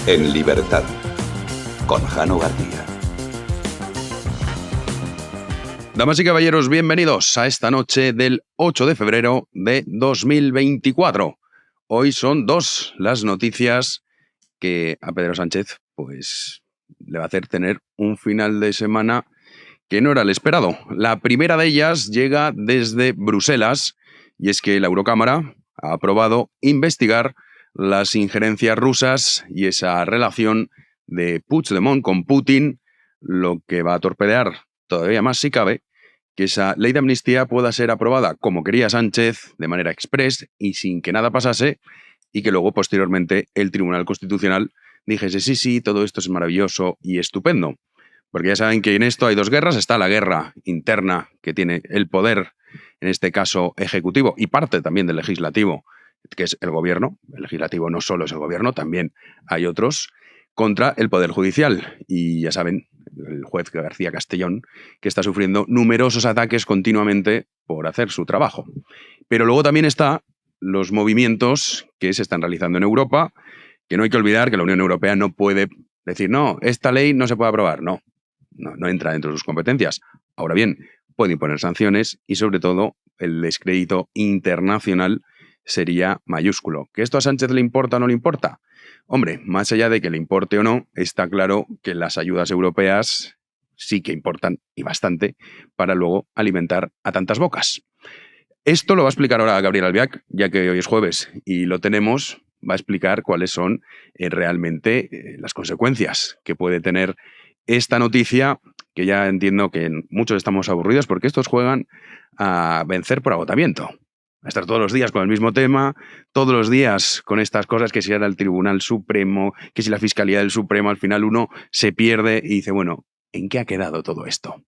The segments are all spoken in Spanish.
En libertad, con Jano García. Damas y caballeros, bienvenidos a esta noche del 8 de febrero de 2024. Hoy son dos las noticias que a Pedro Sánchez pues, le va a hacer tener un final de semana que no era el esperado. La primera de ellas llega desde Bruselas y es que la Eurocámara ha aprobado investigar las injerencias rusas y esa relación de Puigdemont con Putin, lo que va a torpedear todavía más, si cabe, que esa ley de amnistía pueda ser aprobada como quería Sánchez, de manera express y sin que nada pasase, y que luego, posteriormente, el Tribunal Constitucional dijese sí, todo esto es maravilloso y estupendo. Porque ya saben que en esto hay dos guerras. Está la guerra interna que tiene el poder, en este caso ejecutivo, y parte también del legislativo, que es el gobierno. El legislativo no solo es el gobierno, también hay otros, contra el poder judicial. Y ya saben, el juez García Castellón, que está sufriendo numerosos ataques continuamente por hacer su trabajo. Pero luego también está los movimientos que se están realizando en Europa, que no hay que olvidar que la Unión Europea no puede decir, no, esta ley no se puede aprobar. No entra dentro de sus competencias. Ahora bien, puede imponer sanciones y, sobre todo, el descrédito internacional sería mayúsculo. ¿Que esto a Sánchez le importa o no le importa? Hombre, más allá de que le importe o no, está claro que las ayudas europeas sí que importan, y bastante, para luego alimentar a tantas bocas. Esto lo va a explicar ahora Gabriel Albiac, ya que hoy es jueves y lo tenemos. Va a explicar cuáles son realmente las consecuencias que puede tener esta noticia, que ya entiendo que muchos estamos aburridos porque estos juegan a vencer por agotamiento. A estar todos los días con el mismo tema, todos los días con estas cosas, que si era el Tribunal Supremo, que si la Fiscalía del Supremo, al final uno se pierde y dice, bueno, ¿en qué ha quedado todo esto?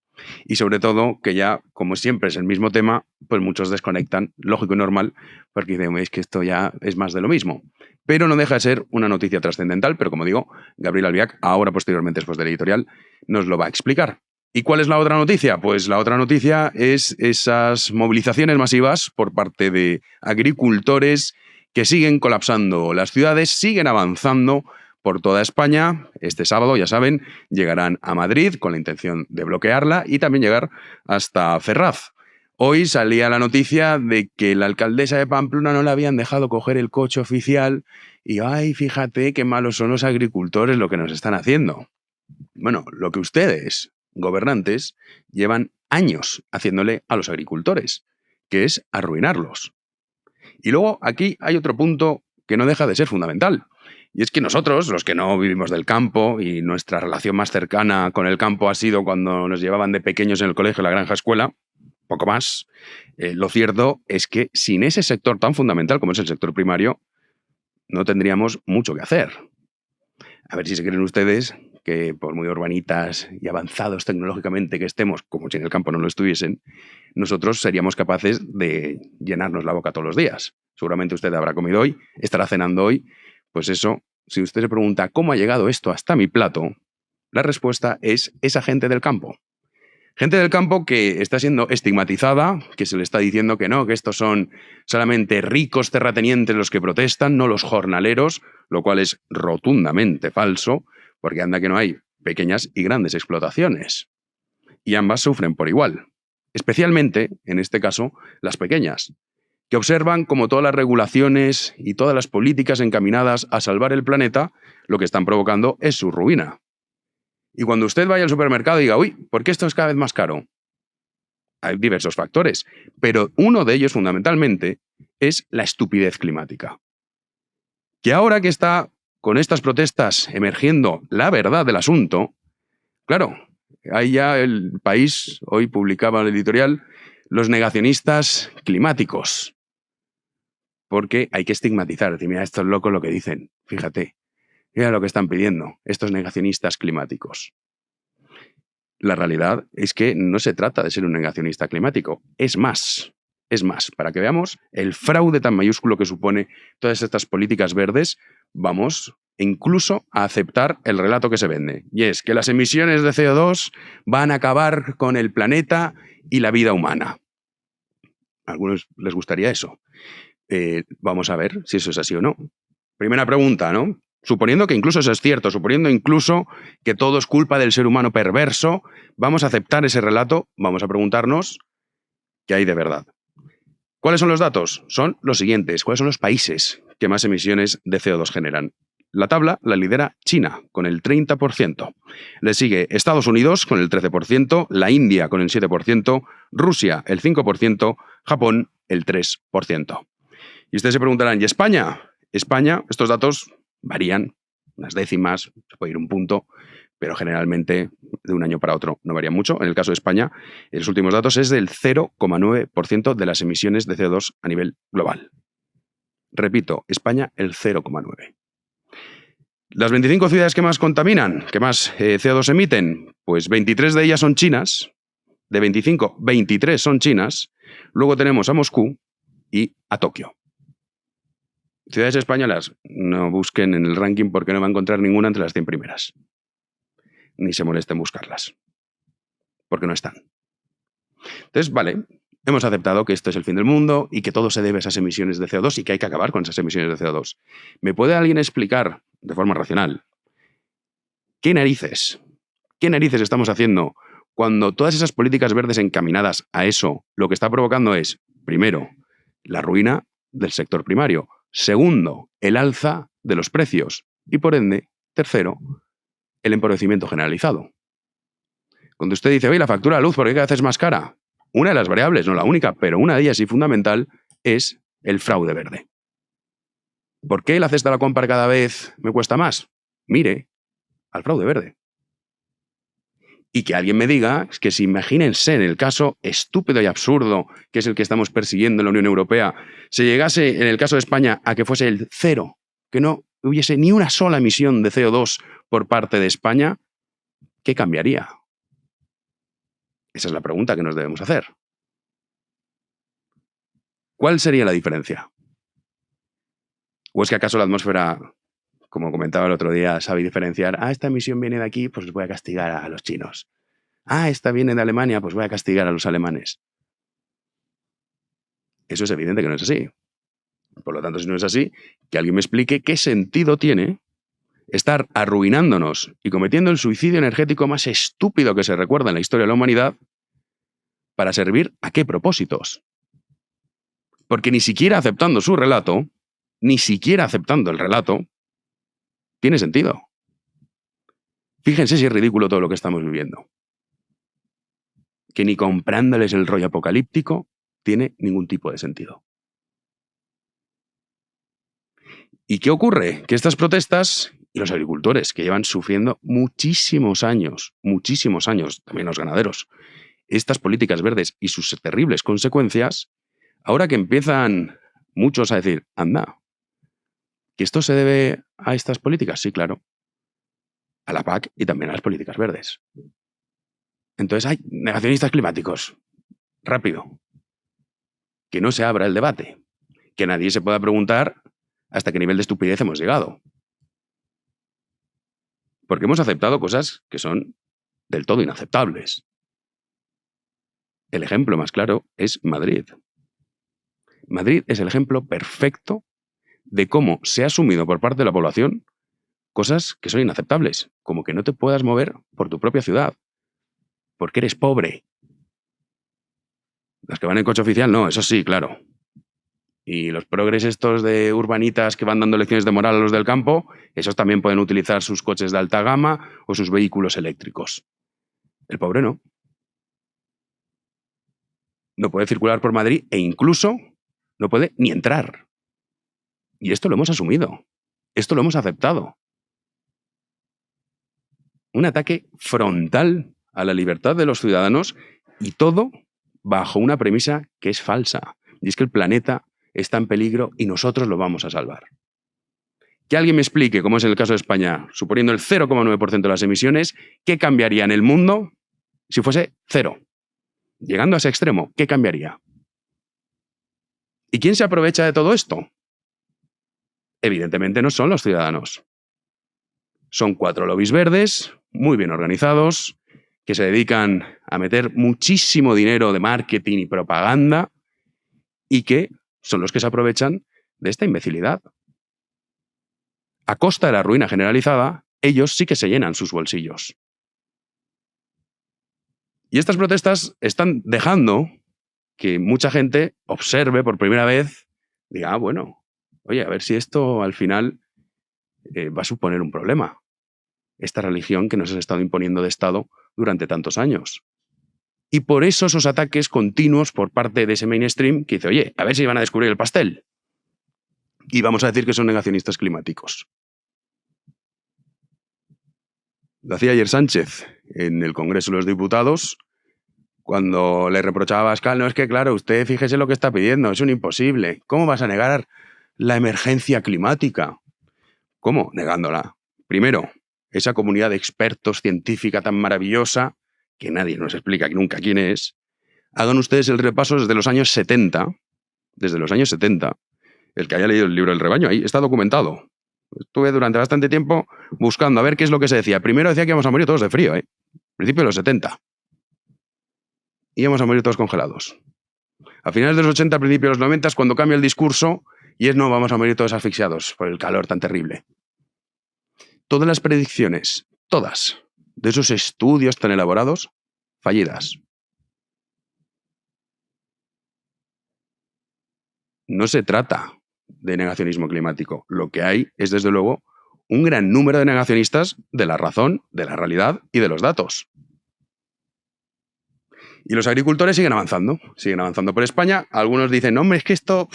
Y sobre todo que ya, como siempre es el mismo tema, pues muchos desconectan, lógico y normal, porque dicen, es que esto ya es más de lo mismo. Pero no deja de ser una noticia trascendental, pero como digo, Gabriel Albiac, ahora posteriormente después del editorial, nos lo va a explicar. ¿Y cuál es la otra noticia? Pues la otra noticia es esas movilizaciones masivas por parte de agricultores que siguen colapsando las ciudades, siguen avanzando por toda España. Este sábado, ya saben, llegarán a Madrid con la intención de bloquearla y también llegar hasta Ferraz. Hoy salía la noticia de que la alcaldesa de Pamplona no le habían dejado coger el coche oficial y, ay, fíjate qué malos son los agricultores lo que nos están haciendo. Bueno, lo que ustedes, gobernantes, llevan años haciéndole a los agricultores, que es arruinarlos. Y luego aquí hay otro punto que no deja de ser fundamental. Y es que nosotros, los que no vivimos del campo, y nuestra relación más cercana con el campo ha sido cuando nos llevaban de pequeños en el colegio, la granja escuela, poco más, lo cierto es que sin ese sector tan fundamental como es el sector primario, no tendríamos mucho que hacer. A ver si se creen ustedes que por muy urbanitas y avanzados tecnológicamente que estemos, como si en el campo no lo estuviesen, nosotros seríamos capaces de llenarnos la boca todos los días. Seguramente usted habrá comido hoy, estará cenando hoy. Pues eso, si usted se pregunta ¿cómo ha llegado esto hasta mi plato?, la respuesta es esa gente del campo. Gente del campo que está siendo estigmatizada, que se le está diciendo que no, que estos son solamente ricos terratenientes los que protestan, no los jornaleros, lo cual es rotundamente falso, porque anda que no hay pequeñas y grandes explotaciones. Y ambas sufren por igual. Especialmente, en este caso, las pequeñas, que observan como todas las regulaciones y todas las políticas encaminadas a salvar el planeta, lo que están provocando es su ruina. Y cuando usted vaya al supermercado y diga, uy, ¿por qué esto es cada vez más caro? Hay diversos factores, pero uno de ellos fundamentalmente es la estupidez climática. Que ahora que está con estas protestas emergiendo la verdad del asunto, claro, ahí ya el País hoy publicaba en el editorial los negacionistas climáticos, porque hay que estigmatizar, decir, mira, estos locos lo que dicen, fíjate, mira lo que están pidiendo estos negacionistas climáticos. La realidad es que no se trata de ser un negacionista climático, es más, para que veamos el fraude tan mayúsculo que supone todas estas políticas verdes, vamos incluso a aceptar el relato que se vende, y es que las emisiones de CO2 van a acabar con el planeta y la vida humana. A algunos les gustaría eso. Vamos a ver si eso es así o no. Primera pregunta, ¿no? suponiendo que incluso eso es cierto, suponiendo incluso que todo es culpa del ser humano perverso, vamos a aceptar ese relato, vamos a preguntarnos qué hay de verdad. ¿Cuáles son los datos? Son los siguientes. ¿Cuáles son los países que más emisiones de CO2 generan? La tabla la lidera China, con el 30%. Le sigue Estados Unidos, con el 13%, la India, con el 7%, Rusia, el 5%, Japón, el 3%. Y ustedes se preguntarán, ¿y España? España, estos datos varían, unas décimas, se puede ir un punto, pero generalmente de un año para otro no varía mucho. En el caso de España, en los últimos datos es del 0,9% de las emisiones de CO2 a nivel global. Repito, España el 0,9%. Las 25 ciudades que más contaminan, que más CO2 emiten, pues 23 de ellas son chinas. De 25, 23 son chinas. Luego tenemos a Moscú y a Tokio. Ciudades españolas, no busquen en el ranking porque no va a encontrar ninguna entre las 100 primeras. Ni se molesten en buscarlas, porque no están. Entonces, vale, hemos aceptado que esto es el fin del mundo y que todo se debe a esas emisiones de CO2 y que hay que acabar con esas emisiones de CO2. ¿Me puede alguien explicar, de forma racional, qué narices estamos haciendo cuando todas esas políticas verdes encaminadas a eso lo que está provocando es, primero, la ruina del sector primario, segundo, el alza de los precios y, por ende, tercero, el empobrecimiento generalizado? Cuando usted dice, oye, la factura de luz, ¿por qué cada vez es más cara? Una de las variables, no la única, pero una de ellas y fundamental, es el fraude verde. ¿Por qué la cesta de la compra cada vez me cuesta más? Mire al fraude verde. Y que alguien me diga que si imagínense en el caso estúpido y absurdo que es el que estamos persiguiendo en la Unión Europea, se llegase en el caso de España a que fuese el cero, que no hubiese ni una sola emisión de CO2 por parte de España, ¿qué cambiaría? Esa es la pregunta que nos debemos hacer. ¿Cuál sería la diferencia? ¿O es que acaso la atmósfera, como comentaba el otro día, sabe diferenciar? Esta emisión viene de aquí, pues voy a castigar a los chinos. Esta viene de Alemania, pues voy a castigar a los alemanes. Eso es evidente que no es así. Por lo tanto, si no es así, que alguien me explique qué sentido tiene estar arruinándonos y cometiendo el suicidio energético más estúpido que se recuerda en la historia de la humanidad para servir a qué propósitos. Porque ni siquiera aceptando su relato, ni siquiera aceptando el relato, tiene sentido. Fíjense si es ridículo todo lo que estamos viviendo. Que ni comprándoles el rollo apocalíptico tiene ningún tipo de sentido. ¿Y qué ocurre? Que estas protestas y los agricultores, que llevan sufriendo muchísimos años, también los ganaderos, estas políticas verdes y sus terribles consecuencias, ahora que empiezan muchos a decir, anda, ¿que esto se debe a estas políticas? Sí, claro. A la PAC y también a las políticas verdes. Entonces hay negacionistas climáticos. Rápido. Que no se abra el debate. Que nadie se pueda preguntar hasta qué nivel de estupidez hemos llegado. Porque hemos aceptado cosas que son del todo inaceptables. El ejemplo más claro es Madrid. Madrid es el ejemplo perfecto de cómo se ha asumido por parte de la población cosas que son inaceptables, como que no te puedas mover por tu propia ciudad, porque eres pobre. Las que van en coche oficial, no, eso sí, claro. Y los progres estos de urbanitas que van dando lecciones de moral a los del campo, esos también pueden utilizar sus coches de alta gama o sus vehículos eléctricos. El pobre no. No puede circular por Madrid e incluso no puede ni entrar. Y esto lo hemos asumido. Esto lo hemos aceptado. Un ataque frontal a la libertad de los ciudadanos y todo bajo una premisa que es falsa. Y es que el planeta está en peligro y nosotros lo vamos a salvar. Que alguien me explique, como es en el caso de España, suponiendo el 0,9% de las emisiones, ¿qué cambiaría en el mundo si fuese cero? Llegando a ese extremo, ¿qué cambiaría? ¿Y quién se aprovecha de todo esto? Evidentemente no son los ciudadanos. Son 4 lobbies verdes, muy bien organizados, que se dedican a meter muchísimo dinero de marketing y propaganda y que son los que se aprovechan de esta imbecilidad. a costa de la ruina generalizada, ellos sí que se llenan sus bolsillos. Y estas protestas están dejando que mucha gente observe por primera vez, diga, bueno, oye, a ver si esto al final va a suponer un problema. Esta religión que nos ha estado imponiendo de Estado durante tantos años. Y por eso esos ataques continuos por parte de ese mainstream que dice, oye, a ver si van a descubrir el pastel. Y vamos a decir que son negacionistas climáticos. Lo hacía ayer Sánchez en el Congreso de los Diputados, cuando le reprochaba a Abascal, no, es que claro, usted fíjese lo que está pidiendo, es un imposible. ¿Cómo vas a negar la emergencia climática? ¿Cómo? Negándola. Primero, esa comunidad de expertos científica tan maravillosa, que nadie nos explica nunca quién es, hagan ustedes el repaso desde los años 70, el que haya leído el libro del rebaño, ahí está documentado. Estuve durante bastante tiempo buscando a ver qué es lo que se decía. Primero decía que íbamos a morir todos de frío, principio de los 70. Íbamos a morir todos congelados. A finales de los 80, principios de los 90 es cuando cambia el discurso y es no, vamos a morir todos asfixiados por el calor tan terrible. Todas las predicciones, todas, de esos estudios tan elaborados, fallidas. No se trata de negacionismo climático. Lo que hay es, desde luego, un gran número de negacionistas de la razón, de la realidad y de los datos. Y los agricultores siguen avanzando por España. Algunos dicen, no, hombre, es que esto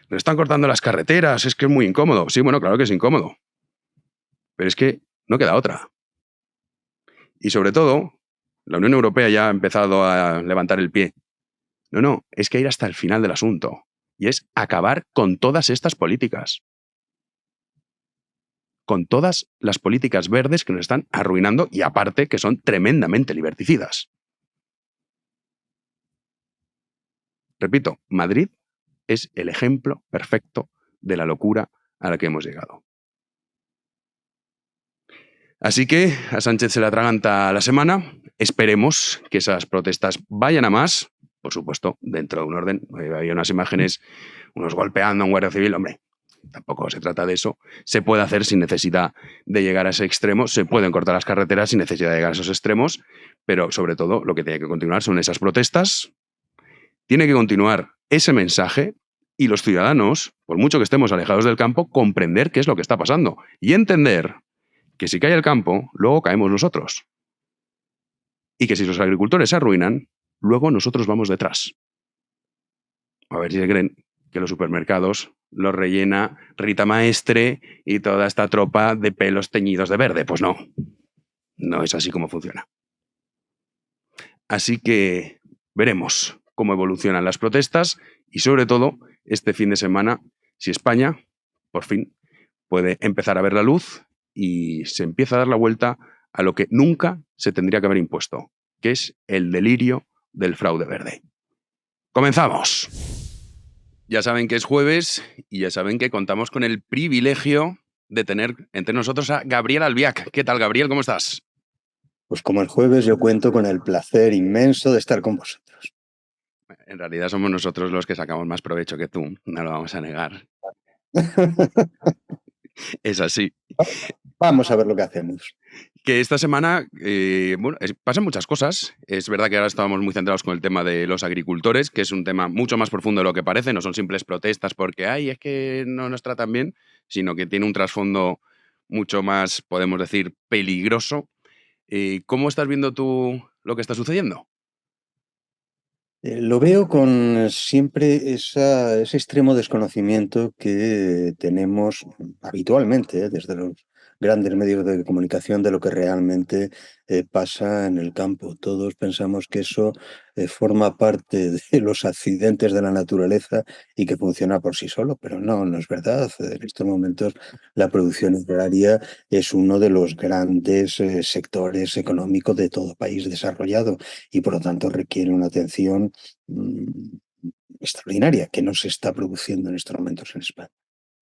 nos están cortando las carreteras, es que es muy incómodo. Sí, bueno, claro que es incómodo. Pero es que no queda otra. Y sobre todo, la Unión Europea ya ha empezado a levantar el pie. No, es que ir hasta el final del asunto. Y es acabar con todas estas políticas. Con todas las políticas verdes que nos están arruinando y aparte que son tremendamente liberticidas. Repito, Madrid es el ejemplo perfecto de la locura a la que hemos llegado. Así que a Sánchez se le atraganta la semana. Esperemos que esas protestas vayan a más, por supuesto, dentro de un orden. Había unas imágenes, unos golpeando a un guardia civil. Hombre, tampoco se trata de eso. Se puede hacer sin necesidad de llegar a ese extremo. Se pueden cortar las carreteras sin necesidad de llegar a esos extremos. Pero sobre todo lo que tiene que continuar son esas protestas. Tiene que continuar ese mensaje y los ciudadanos, por mucho que estemos alejados del campo, comprender qué es lo que está pasando y entender que si cae el campo, luego caemos nosotros. Y que si los agricultores se arruinan, luego nosotros vamos detrás. A ver si se creen que los supermercados los rellena Rita Maestre y toda esta tropa de pelos teñidos de verde. Pues no, no es así como funciona. Así que veremos cómo evolucionan las protestas y sobre todo este fin de semana si España, por fin, puede empezar a ver la luz y se empieza a dar la vuelta a lo que nunca se tendría que haber impuesto, que es el delirio del fraude verde. ¡Comenzamos! Ya saben que es jueves y ya saben que contamos con el privilegio de tener entre nosotros a Gabriel Albiac. ¿Qué tal, Gabriel? ¿Cómo estás? Pues como el jueves yo cuento con el placer inmenso de estar con vosotros. En realidad somos nosotros los que sacamos más provecho que tú, no lo vamos a negar. Es así. Vamos a ver lo que hacemos. Que esta semana, pasan muchas cosas. Es verdad que ahora estábamos muy centrados con el tema de los agricultores, que es un tema mucho más profundo de lo que parece. No son simples protestas porque, es que no nos tratan bien, sino que tiene un trasfondo mucho más, podemos decir, peligroso. ¿Cómo estás viendo tú lo que está sucediendo? Lo veo con siempre ese extremo desconocimiento que tenemos habitualmente desde los grandes medios de comunicación de lo que realmente pasa en el campo. Todos pensamos que eso forma parte de los accidentes de la naturaleza y que funciona por sí solo, pero no es verdad. En estos momentos la producción agraria es uno de los grandes sectores económicos de todo país desarrollado y por lo tanto requiere una atención extraordinaria que no se está produciendo en estos momentos en España.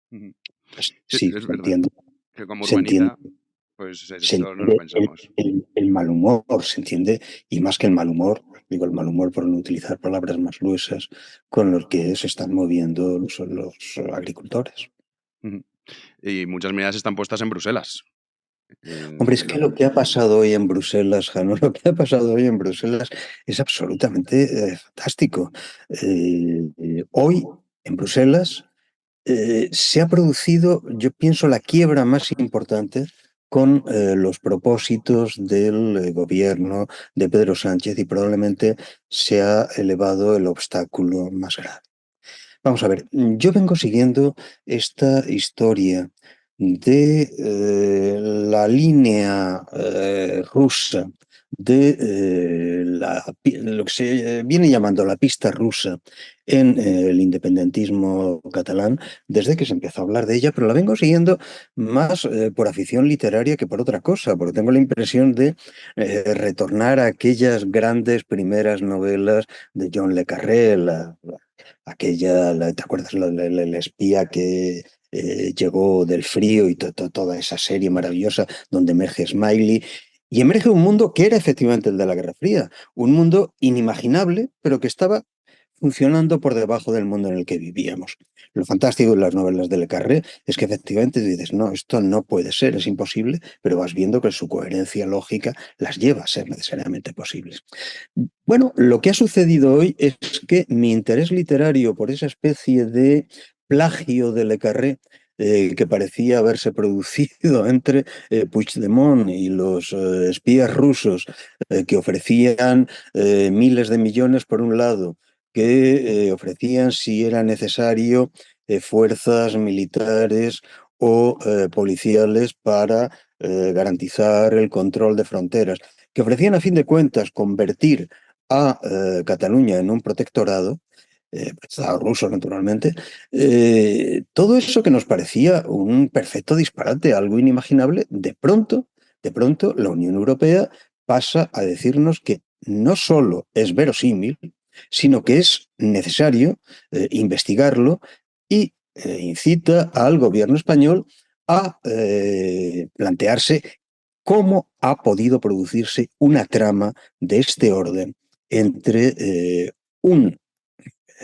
Pues, sí, es se verdad. entiende. Que como Se entiende, urbanita, pues se esto no lo entiende pensamos. el mal humor, se entiende, y más que el mal humor, digo el mal humor por no utilizar palabras más gruesas, con los que se están moviendo los agricultores. Y muchas miradas están puestas en Bruselas. Hombre, es que lo que ha pasado hoy en Bruselas, Jano, lo que ha pasado hoy en Bruselas es absolutamente fantástico. Hoy en Bruselas se ha producido, yo pienso, la quiebra más importante con los propósitos del gobierno de Pedro Sánchez y probablemente se ha elevado el obstáculo más grave. Vamos a ver, yo vengo siguiendo esta historia de la línea rusa, de lo que se viene llamando la pista rusa en el independentismo catalán, desde que se empezó a hablar de ella, pero la vengo siguiendo más por afición literaria que por otra cosa, porque tengo la impresión de retornar a aquellas grandes primeras novelas de John le Carré, ¿te acuerdas? El espía que llegó del frío y toda esa serie maravillosa donde emerge Smiley. Y emerge un mundo que era efectivamente el de la Guerra Fría, un mundo inimaginable, pero que estaba funcionando por debajo del mundo en el que vivíamos. Lo fantástico de las novelas de Le Carré es que efectivamente dices, no, esto no puede ser, es imposible, pero vas viendo que su coherencia lógica las lleva a ser necesariamente posibles. Bueno, lo que ha sucedido hoy es que mi interés literario por esa especie de plagio de Le Carré que parecía haberse producido entre Puigdemont y los espías rusos que ofrecían miles de millones por un lado, que ofrecían, si era necesario, fuerzas militares o policiales para garantizar el control de fronteras, que ofrecían a fin de cuentas convertir a Cataluña en un protectorado, Estado ruso naturalmente, todo eso que nos parecía un perfecto disparate, algo inimaginable, de pronto la Unión Europea pasa a decirnos que no solo es verosímil, sino que es necesario investigarlo y incita al gobierno español a plantearse cómo ha podido producirse una trama de este orden entre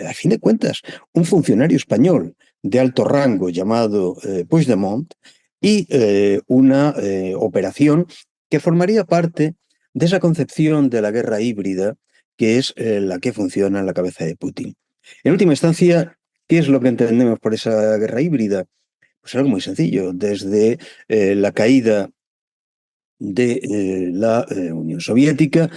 a fin de cuentas, un funcionario español de alto rango llamado Puigdemont y una operación que formaría parte de esa concepción de la guerra híbrida que es la que funciona en la cabeza de Putin. En última instancia, ¿qué es lo que entendemos por esa guerra híbrida? Pues algo muy sencillo, desde la caída de la Unión Soviética,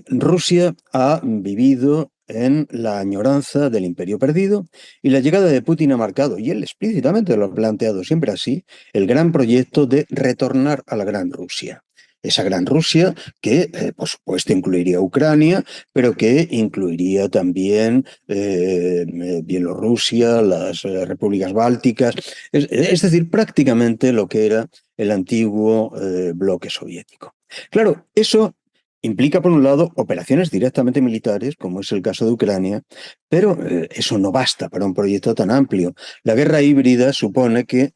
Rusia ha vivido en la añoranza del imperio perdido y la llegada de Putin ha marcado, y él explícitamente lo ha planteado siempre así, el gran proyecto de retornar a la Gran Rusia. Esa Gran Rusia que, por supuesto, incluiría Ucrania, pero que incluiría también Bielorrusia, las repúblicas bálticas, es decir, prácticamente lo que era el antiguo bloque soviético. Claro, eso implica, por un lado, operaciones directamente militares, como es el caso de Ucrania, pero eso no basta para un proyecto tan amplio. La guerra híbrida supone que,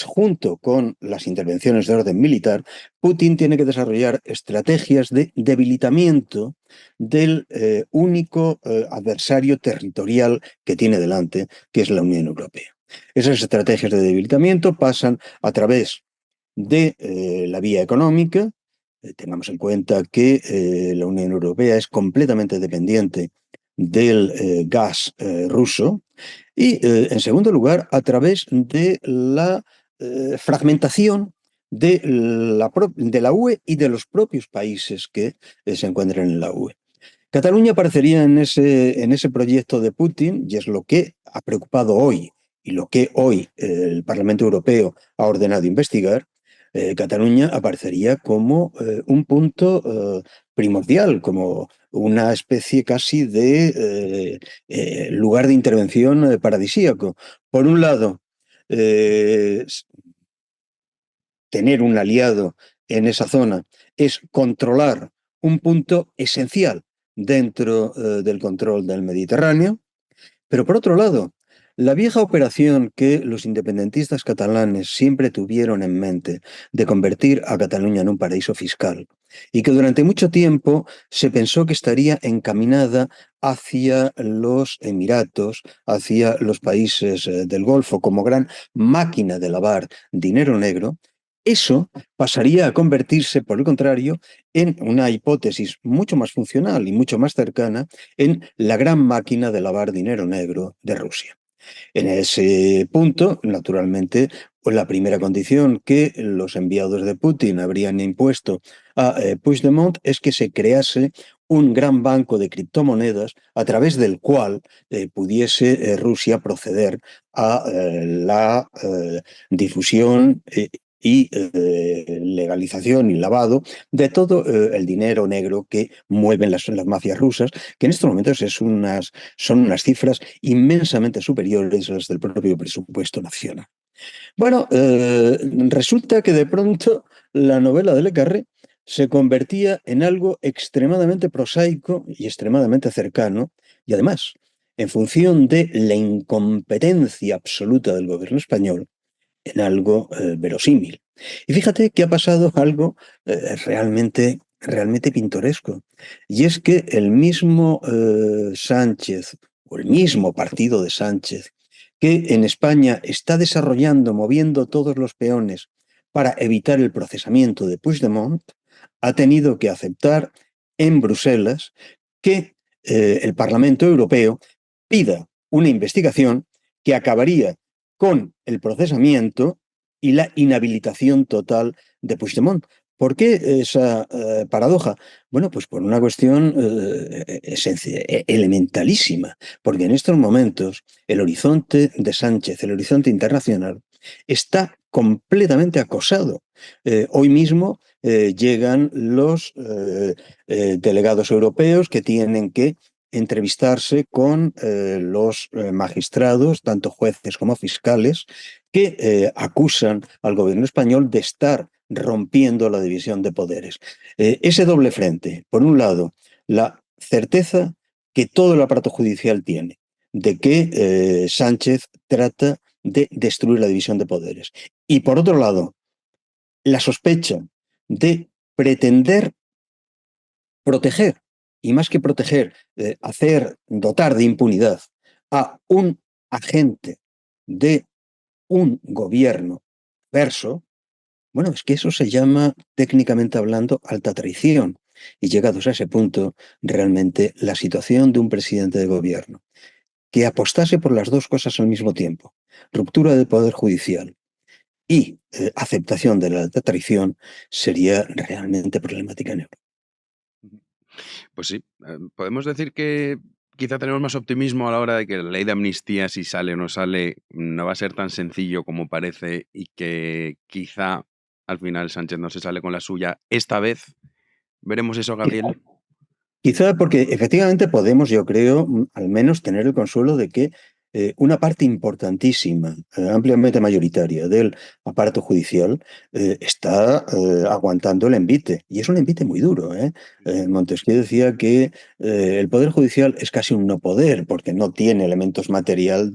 junto con las intervenciones de orden militar, Putin tiene que desarrollar estrategias de debilitamiento del único adversario territorial que tiene delante, que es la Unión Europea. Esas estrategias de debilitamiento pasan a través de la vía económica. Tengamos en cuenta que la Unión Europea es completamente dependiente del gas ruso y, en segundo lugar, a través de la fragmentación de la UE y de los propios países que se encuentran en la UE. Cataluña aparecería en ese proyecto de Putin y es lo que ha preocupado hoy y lo que hoy el Parlamento Europeo ha ordenado investigar. Cataluña aparecería como un punto primordial, como una especie casi de lugar de intervención paradisíaco. Por un lado, eh, tener un aliado en esa zona es controlar un punto esencial dentro del control del Mediterráneo, pero por otro lado, la vieja operación que los independentistas catalanes siempre tuvieron en mente de convertir a Cataluña en un paraíso fiscal y que durante mucho tiempo se pensó que estaría encaminada hacia los Emiratos, hacia los países del Golfo como gran máquina de lavar dinero negro, eso pasaría a convertirse, por el contrario, en una hipótesis mucho más funcional y mucho más cercana en la gran máquina de lavar dinero negro de Rusia. En ese punto, naturalmente, pues la primera condición que los enviados de Putin habrían impuesto a Puigdemont es que se crease un gran banco de criptomonedas a través del cual pudiese Rusia proceder a la difusión y legalización y lavado de todo el dinero negro que mueven las mafias rusas, que en estos momentos son unas cifras inmensamente superiores a las del propio presupuesto nacional. Bueno, resulta que de pronto la novela de Le Carré se convertía en algo extremadamente prosaico y extremadamente cercano, y además, en función de la incompetencia absoluta del gobierno español, en algo verosímil. Y fíjate que ha pasado algo realmente pintoresco. Y es que el mismo Sánchez, o el mismo partido de Sánchez, que en España está desarrollando, moviendo todos los peones para evitar el procesamiento de Puigdemont, ha tenido que aceptar en Bruselas que el Parlamento Europeo pida una investigación que acabaría con el procesamiento y la inhabilitación total de Puigdemont. ¿Por qué esa paradoja? Bueno, pues por una cuestión elementalísima, porque en estos momentos el horizonte de Sánchez, el horizonte internacional, está completamente acosado. Hoy mismo llegan los delegados europeos que tienen que entrevistarse con los magistrados, tanto jueces como fiscales, que acusan al gobierno español de estar rompiendo la división de poderes. Ese doble frente, por un lado, la certeza que todo el aparato judicial tiene de que Sánchez trata de destruir la división de poderes. Y por otro lado, la sospecha de pretender proteger, y más que proteger, dotar de impunidad a un agente de un gobierno verso, bueno, es que eso se llama, técnicamente hablando, alta traición. Y llegados a ese punto, realmente la situación de un presidente de gobierno que apostase por las dos cosas al mismo tiempo, ruptura del poder judicial y aceptación de la alta traición, sería realmente problemática en Europa. Pues sí, podemos decir que quizá tenemos más optimismo a la hora de que la ley de amnistía, si sale o no sale, no va a ser tan sencillo como parece y que quizá al final Sánchez no se sale con la suya. Esta vez, ¿veremos eso, Gabriel? Quizá porque efectivamente podemos, yo creo, al menos tener el consuelo de que una parte importantísima, ampliamente mayoritaria del aparato judicial está aguantando el envite. Y es un envite muy duro. Montesquieu decía que el Poder Judicial es casi un no poder, porque no tiene elementos materiales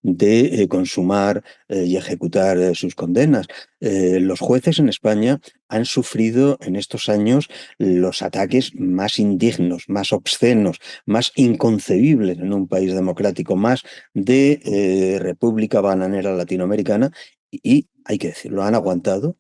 de consumar y ejecutar sus condenas. Los jueces en España han sufrido en estos años los ataques más indignos, más obscenos, más inconcebibles en un país democrático, más de república bananera latinoamericana, y hay que decirlo, han aguantado,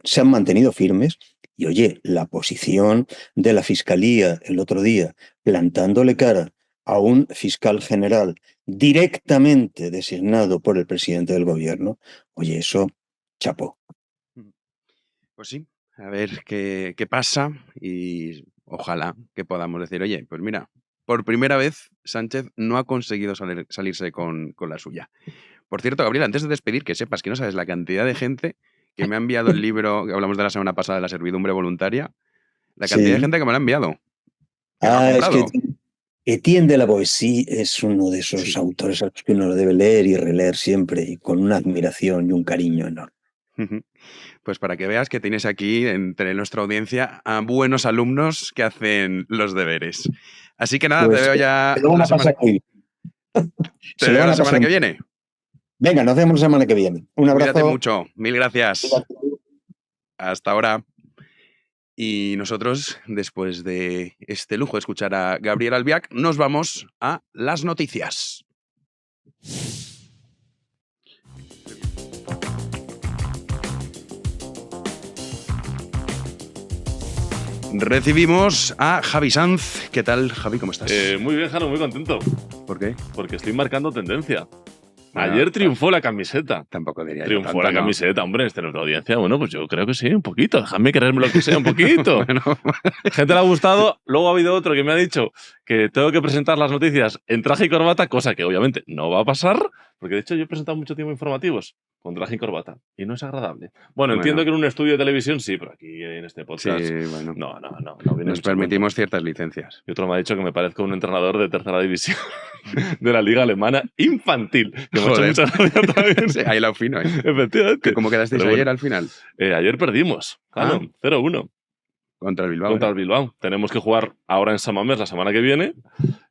se han mantenido firmes. Y oye, la posición de la Fiscalía el otro día, plantándole cara a un fiscal general directamente designado por el presidente del gobierno, oye, eso, chapó. Pues sí, a ver qué pasa y ojalá que podamos decir, oye, pues mira, por primera vez Sánchez no ha conseguido salirse con la suya. Por cierto, Gabriel, antes de despedir, que sepas que no sabes la cantidad de gente que me ha enviado el libro que hablamos de la semana pasada de la servidumbre voluntaria, la cantidad de Sí. gente que me lo ha enviado, que lo ha Es que comprado. Etienne de la Boétie es uno de esos Sí. autores a los que uno lo debe leer y releer siempre y con una admiración y un cariño enorme. Pues para que veas que tienes aquí entre nuestra audiencia a buenos alumnos que hacen los deberes. Así que nada, te Pues veo ya te lo van la a semana. pasar muy bien. Te veo la semana que viene. Venga, nos vemos la semana que viene. Un abrazo. Cuídate mucho. Mil gracias. Hasta ahora. Y nosotros, después de este lujo de escuchar a Gabriel Albiac, nos vamos a las noticias. Recibimos a Javi Sanz. ¿Qué tal, Javi? ¿Cómo estás? Muy bien, Jano, muy contento. ¿Por qué? Porque estoy marcando tendencia. Bueno, Ayer triunfó la camiseta. Tampoco diría yo Triunfó tanto, la ¿no? camiseta, hombre, en nuestra audiencia. Bueno, pues yo creo que sí, un poquito. Déjame creerme lo que sea, un poquito. Bueno, Gente le ha gustado. Luego ha habido otro que me ha dicho que tengo que presentar las noticias en traje y corbata, cosa que obviamente no va a pasar, porque de hecho yo he presentado mucho tiempo informativos con traje y corbata y no es agradable. Bueno, entiendo que en un estudio de televisión sí, pero aquí en este podcast sí, bueno. no viene Nos mucho permitimos ciertas licencias. y otro me ha dicho que me parezco un entrenador de tercera división de la liga alemana infantil. Que me ha hecho Joder. mucha gracia también. Sí, ahí lo fino, ¿eh? Efectivamente. ¿Cómo quedasteis Pero ayer bueno, al final? ayer perdimos. Ah. 0-1 Contra el Bilbao. contra ¿eh? el Bilbao. Tenemos que jugar ahora en San Mamés la semana que viene,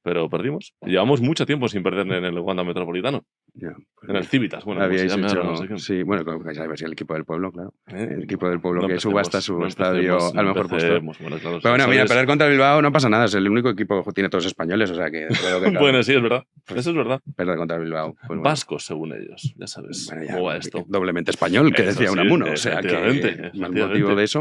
pero perdimos. Llevamos mucho tiempo sin perder en el Wanda Metropolitano. Ya, pues En el Civitas. Bueno, como se habíais llame hecho... ahora, no sé qué. Sí, bueno, como que sabes, el equipo del pueblo, claro. El equipo del pueblo No que empecemos, subasta su no estadio empecemos, al mejor puesto. empecemos. Bueno, claro, Pero bueno, mira, ¿sabes? perder contra el Bilbao no pasa nada. Es el único equipo que tiene todos españoles, o sea que... creo que, claro, Bueno, sí, es verdad. Eso es verdad. perder contra el Bilbao. Pues bueno. Vascos, según ellos. Ya sabes Bueno, ya, cómo va esto. doblemente español, que Eso decía sí, Unamuno. O sea que efectivamente, más efectivamente. motivo de eso.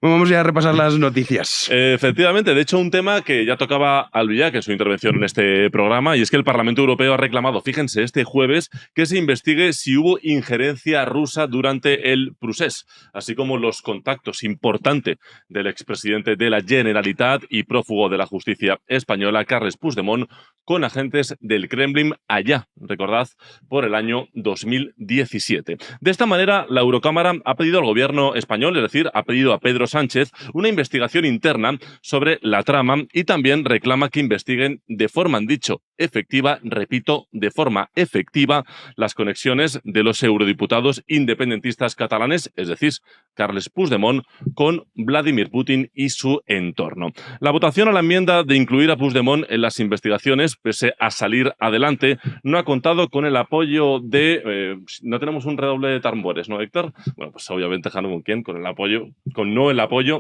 Bueno, vamos ya a repasar las noticias. Efectivamente, de hecho, un tema que ya tocaba Albiac en su intervención en este programa, y es que el Parlamento Europeo ha reclamado, fíjense, este jueves, que se investigue si hubo injerencia rusa durante el procés, así como los contactos importantes del expresidente de la Generalitat y prófugo de la justicia española, Carles Puigdemont, con agentes del Kremlin allá, recordad, por el año 2017. De esta manera, la Eurocámara ha pedido al gobierno español, es decir, ha pedido a Pedro Sánchez una investigación interna sobre la trama y también reclama que investiguen de forma, han dicho, efectiva, repito, de forma efectiva, las conexiones de los eurodiputados independentistas catalanes, es decir, Carles Puigdemont, con Vladimir Putin y su entorno. La votación a la enmienda de incluir a Puigdemont en las investigaciones, pese a salir adelante, no ha contado con el apoyo de... no tenemos un redoble de tambores, ¿no, Héctor? Bueno, pues obviamente, Jano, ¿con quién? Con el apoyo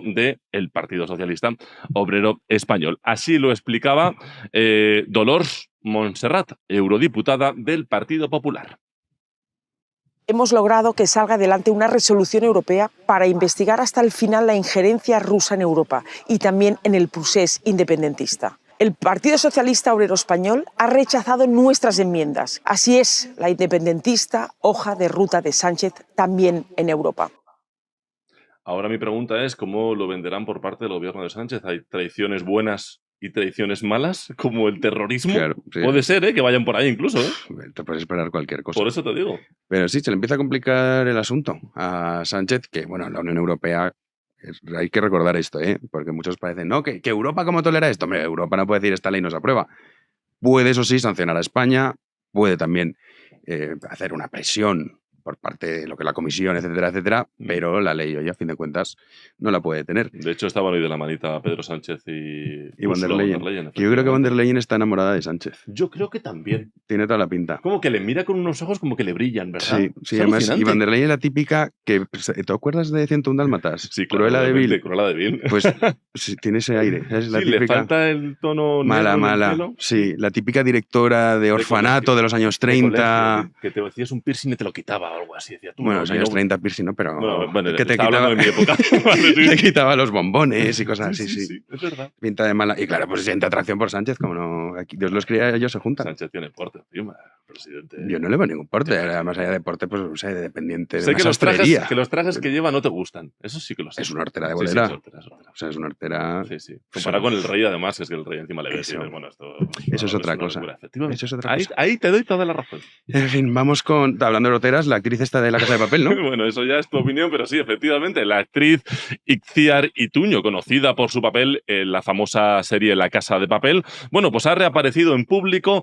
del Partido Socialista Obrero Español. Así lo explicaba Dolors Montserrat, eurodiputada del Partido Popular. Hemos logrado que salga adelante una resolución europea para investigar hasta el final la injerencia rusa en Europa y también en el procés independentista. El Partido Socialista Obrero Español ha rechazado nuestras enmiendas. Así es, la independentista hoja de ruta de Sánchez también en Europa. Ahora mi pregunta es, ¿cómo lo venderán por parte del gobierno de Sánchez? ¿Hay traiciones buenas y traiciones malas, como el terrorismo? Claro, sí. Puede ser, que vayan por ahí incluso, ¿eh? Te puedes esperar cualquier cosa. Por eso te digo. Pero sí, se le empieza a complicar el asunto a Sánchez, que bueno, la Unión Europea, hay que recordar esto, ¿eh? Porque muchos parecen, no, que Europa cómo tolera esto. Hombre, Europa no puede decir esta ley no se aprueba. Puede, eso sí, sancionar a España, puede también hacer una presión por parte de lo que la Comisión, etcétera, etcétera, pero la ley, oye, a fin de cuentas, no la puede tener. De hecho, estaban hoy de la manita Pedro Sánchez y Von der Ursula Leyen. Yo creo que Von der Leyen está enamorada de Sánchez. Yo creo que también. Tiene toda la pinta. Como que le mira con unos ojos como que le brillan, ¿verdad? Sí, sí, Es además, y alucinante. Von der Leyen la típica que... ¿Te acuerdas de 101 Dálmatas? Sí, claro, Cruella de obviamente, Vil. Cruella de Vil. Pues sí, tiene ese aire. Es la Sí, típica... le falta el tono Mala, negro en el mala. pelo. Sí, la típica directora de orfanato colegio. de los años De 30. colegio, que te decías un piercing y te lo quitaba o algo así. Decía, tú, Bueno, no, los yo años no- 30 piercing, ¿no? Pero Bueno, que te estaba quitaba, hablando de mi época. Vale, sí. te quitaba los bombones y cosas así, sí. Sí, es verdad. Pinta de mala. Y claro, pues siente atracción por Sánchez, como no... Aquí Dios los cría, ellos se juntan. Sánchez tiene porte, tío, presidente. Yo no le veo ningún porte. Además, allá de porte, pues, no sé, dependiente de Sé una que sastrería. los trajes que lleva no te gustan. Eso sí que lo sé. Es una hortera de Sí, bolera. sí, es hortera, es hortera. O sea, es una artera... Sí, sí. Comparado con el rey, además, es que el rey encima le ve. Eso. y dices, bueno, esto Eso es otra una cosa. locura, efectivamente. Eso es otra Ahí, cosa. ahí te doy toda la razón. En fin, vamos con... Hablando de roteras, la actriz esta de La Casa de Papel, ¿no? Bueno, eso ya es tu opinión, pero sí, efectivamente, la actriz Itziar Ituño, conocida por su papel en la famosa serie La Casa de Papel, bueno, pues ha reaparecido en público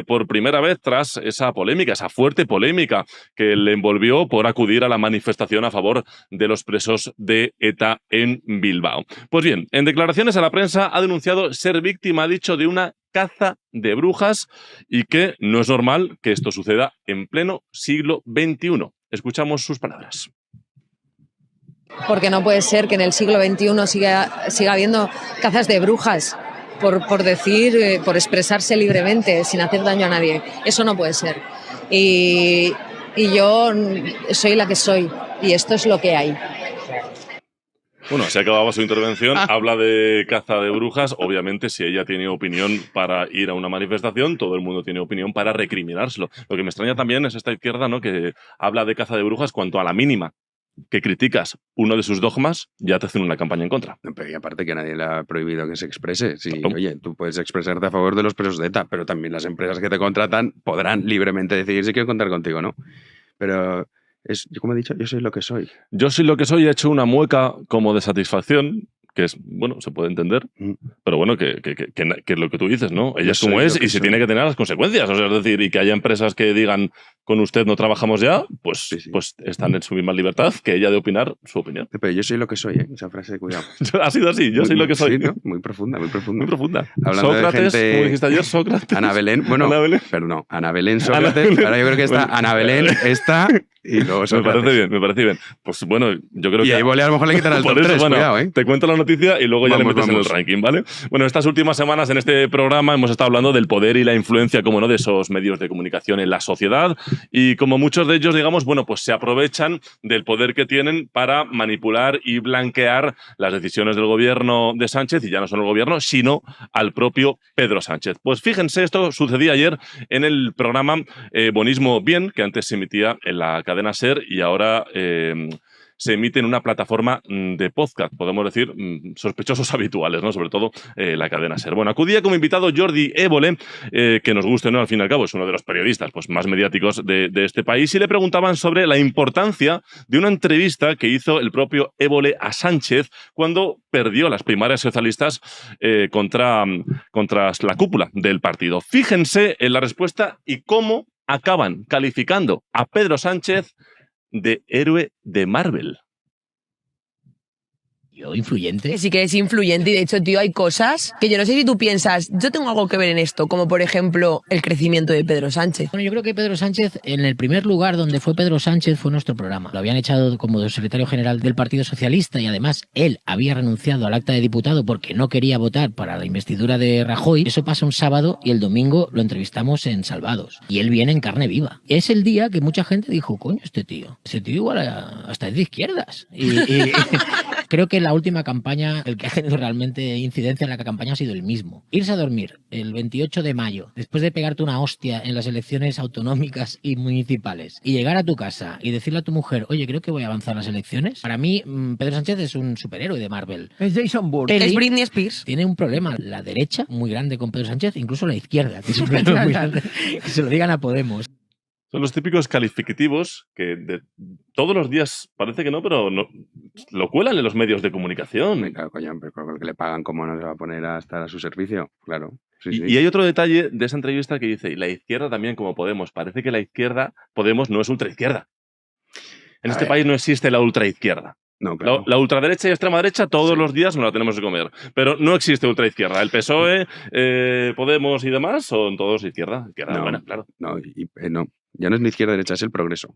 por primera vez tras esa polémica, esa fuerte polémica que le envolvió por acudir a la manifestación a favor de los presos de ETA en Bilbao. Pues bien, en declaraciones a la prensa ha denunciado ser víctima, ha dicho, de una caza de brujas y que no es normal que esto suceda en pleno siglo XXI. Escuchamos sus palabras. Porque no puede ser que en el siglo XXI siga habiendo cazas de brujas por decir, por expresarse libremente, sin hacer daño a nadie. Eso no puede ser. Y yo soy la que soy, y esto es lo que hay. Bueno, se acababa su intervención, habla de caza de brujas. Obviamente, si ella tiene opinión para ir a una manifestación, todo el mundo tiene opinión para recriminárselo. Lo que me extraña también es esta izquierda, ¿no?, que habla de caza de brujas cuanto a la mínima que criticas uno de sus dogmas, ya te hacen una campaña en contra. Pero y aparte que nadie le ha prohibido que se exprese. Sí, Claro. oye, tú puedes expresarte a favor de los presos de ETA, pero también las empresas que te contratan podrán libremente decidir si quieren contar contigo, ¿no? Pero yo, como he dicho, yo soy lo que soy. Yo soy lo que soy, he hecho una mueca como de satisfacción, que es, bueno, se puede entender, pero bueno, que lo que tú dices, ¿no? Ella Yo es como soy es lo que y se soy. tiene que tener las consecuencias. O sea, es decir, y que haya empresas que digan, con usted no trabajamos ya, pues, Sí. pues están en su misma libertad que ella de opinar su opinión. Pero yo soy lo que soy, ¿eh? Esa frase, cuidado. Ha sido así, yo soy lo que soy. Sí, ¿no? Muy profunda, muy profunda. Muy profunda. Hablando de Sócrates, gente- como dijiste ayer, Sócrates. Ana Belén, bueno, Ana Belén. perdón, Ana Belén Sócrates. Ana Belén. Ahora yo creo que está Bueno. Ana Belén, está y luego Me Sócrates. parece bien, me parece bien. Pues bueno, yo creo Y que... ahí Évole a lo mejor le quitará el Por top eso, 3, bueno, cuidado, ¿eh? te cuento la noticia y luego ya le Vamos, metes en el vamos. ranking, ¿vale? Bueno, estas últimas semanas en este programa hemos estado hablando del poder y la influencia, como no, de esos medios de comunicación en la sociedad y como muchos de ellos, digamos, bueno, pues se aprovechan del poder que tienen para manipular y blanquear las decisiones del gobierno de Sánchez, y ya no solo el gobierno, sino al propio Pedro Sánchez. Pues fíjense, esto sucedía ayer en el programa Bonismo Bien, que antes se emitía en la cadena SER y ahora se emite en una plataforma de podcast, podemos decir, sospechosos habituales, ¿no? Sobre todo la cadena SER. Bueno, acudía como invitado Jordi Évole, que nos guste, ¿no? Al fin y al cabo es uno de los periodistas pues, más mediáticos de este país, y le preguntaban sobre la importancia de una entrevista que hizo el propio Évole a Sánchez cuando perdió las primarias socialistas contra la cúpula del partido. Fíjense en la respuesta y cómo acaban calificando a Pedro Sánchez de héroe de Marvel. Influyente. Sí que es influyente y de hecho, tío, hay cosas que yo no sé si tú piensas, yo tengo algo que ver en esto, como por ejemplo el crecimiento de Pedro Sánchez. Bueno, yo creo que Pedro Sánchez, en el primer lugar donde fue Pedro Sánchez fue nuestro programa. Lo habían echado como secretario general del Partido Socialista y además él había renunciado al acta de diputado porque no quería votar para la investidura de Rajoy. Eso pasa un sábado y el domingo lo entrevistamos en Salvados. Y él viene en carne viva. Es el día que mucha gente dijo, coño, ese tío igual hasta es de izquierdas. Y creo que la última campaña, el que ha tenido realmente incidencia en la campaña ha sido el mismo. Irse a dormir el 28 de mayo, después de pegarte una hostia en las elecciones autonómicas y municipales, y llegar a tu casa y decirle a tu mujer, oye, creo que voy a avanzar las elecciones. Para mí, Pedro Sánchez es un superhéroe de Marvel. Es Jason Bourne. Es Britney Spears. Tiene un problema, la derecha, muy grande con Pedro Sánchez, incluso la izquierda, que es un problema muy grande. Que se lo digan a Podemos. Son los típicos calificativos que de todos los días, parece que no, pero no, lo cuelan en los medios de comunicación. Claro, coño, pero con el que le pagan, ¿cómo no se va a poner a estar a su servicio? Claro. Sí, sí. Y hay otro detalle de esa entrevista que dice, y la izquierda también como Podemos. Parece que la izquierda, Podemos, no es ultraizquierda. En este país no existe la ultraizquierda. No, claro. La ultraderecha y extrema derecha todos los días nos la tenemos que comer. Pero no existe ultraizquierda. El PSOE, Podemos y demás son todos izquierda. Izquierda No, buena, claro. No, no. Ya no es ni izquierda-derecha, es el progreso.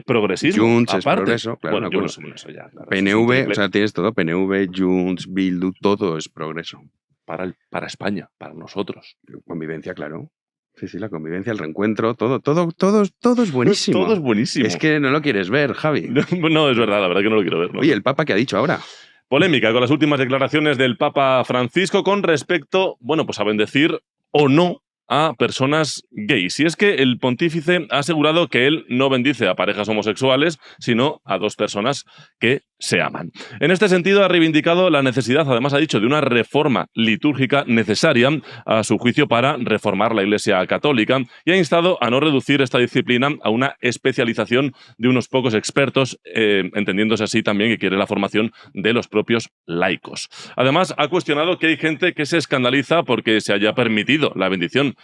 Progresismo. Junts es aparte. progreso, claro. Bueno, no, yo bueno. no sé eso ya. Claro, eso es un PNV, triple o sea, tienes todo. PNV, Junts, Bildu, todo es progreso. para España, para nosotros. Convivencia, claro. Sí, sí, la convivencia, el reencuentro, todo es buenísimo. Todo es buenísimo. Es que no lo quieres ver, Javi. No, es verdad, la verdad que no lo quiero ver. ¿no? Oye, ¿el Papa qué ha dicho ahora? Polémica con las últimas declaraciones del Papa Francisco con respecto, bueno, pues a bendecir o no a personas gays. Y es que el pontífice ha asegurado que él no bendice a parejas homosexuales, sino a dos personas que se aman. En este sentido, ha reivindicado la necesidad, además ha dicho, de una reforma litúrgica necesaria, a su juicio, para reformar la Iglesia católica, y ha instado a no reducir esta disciplina a una especialización de unos pocos expertos, entendiéndose así también que quiere la formación de los propios laicos. Además, ha cuestionado que hay gente que se escandaliza porque se haya permitido la bendición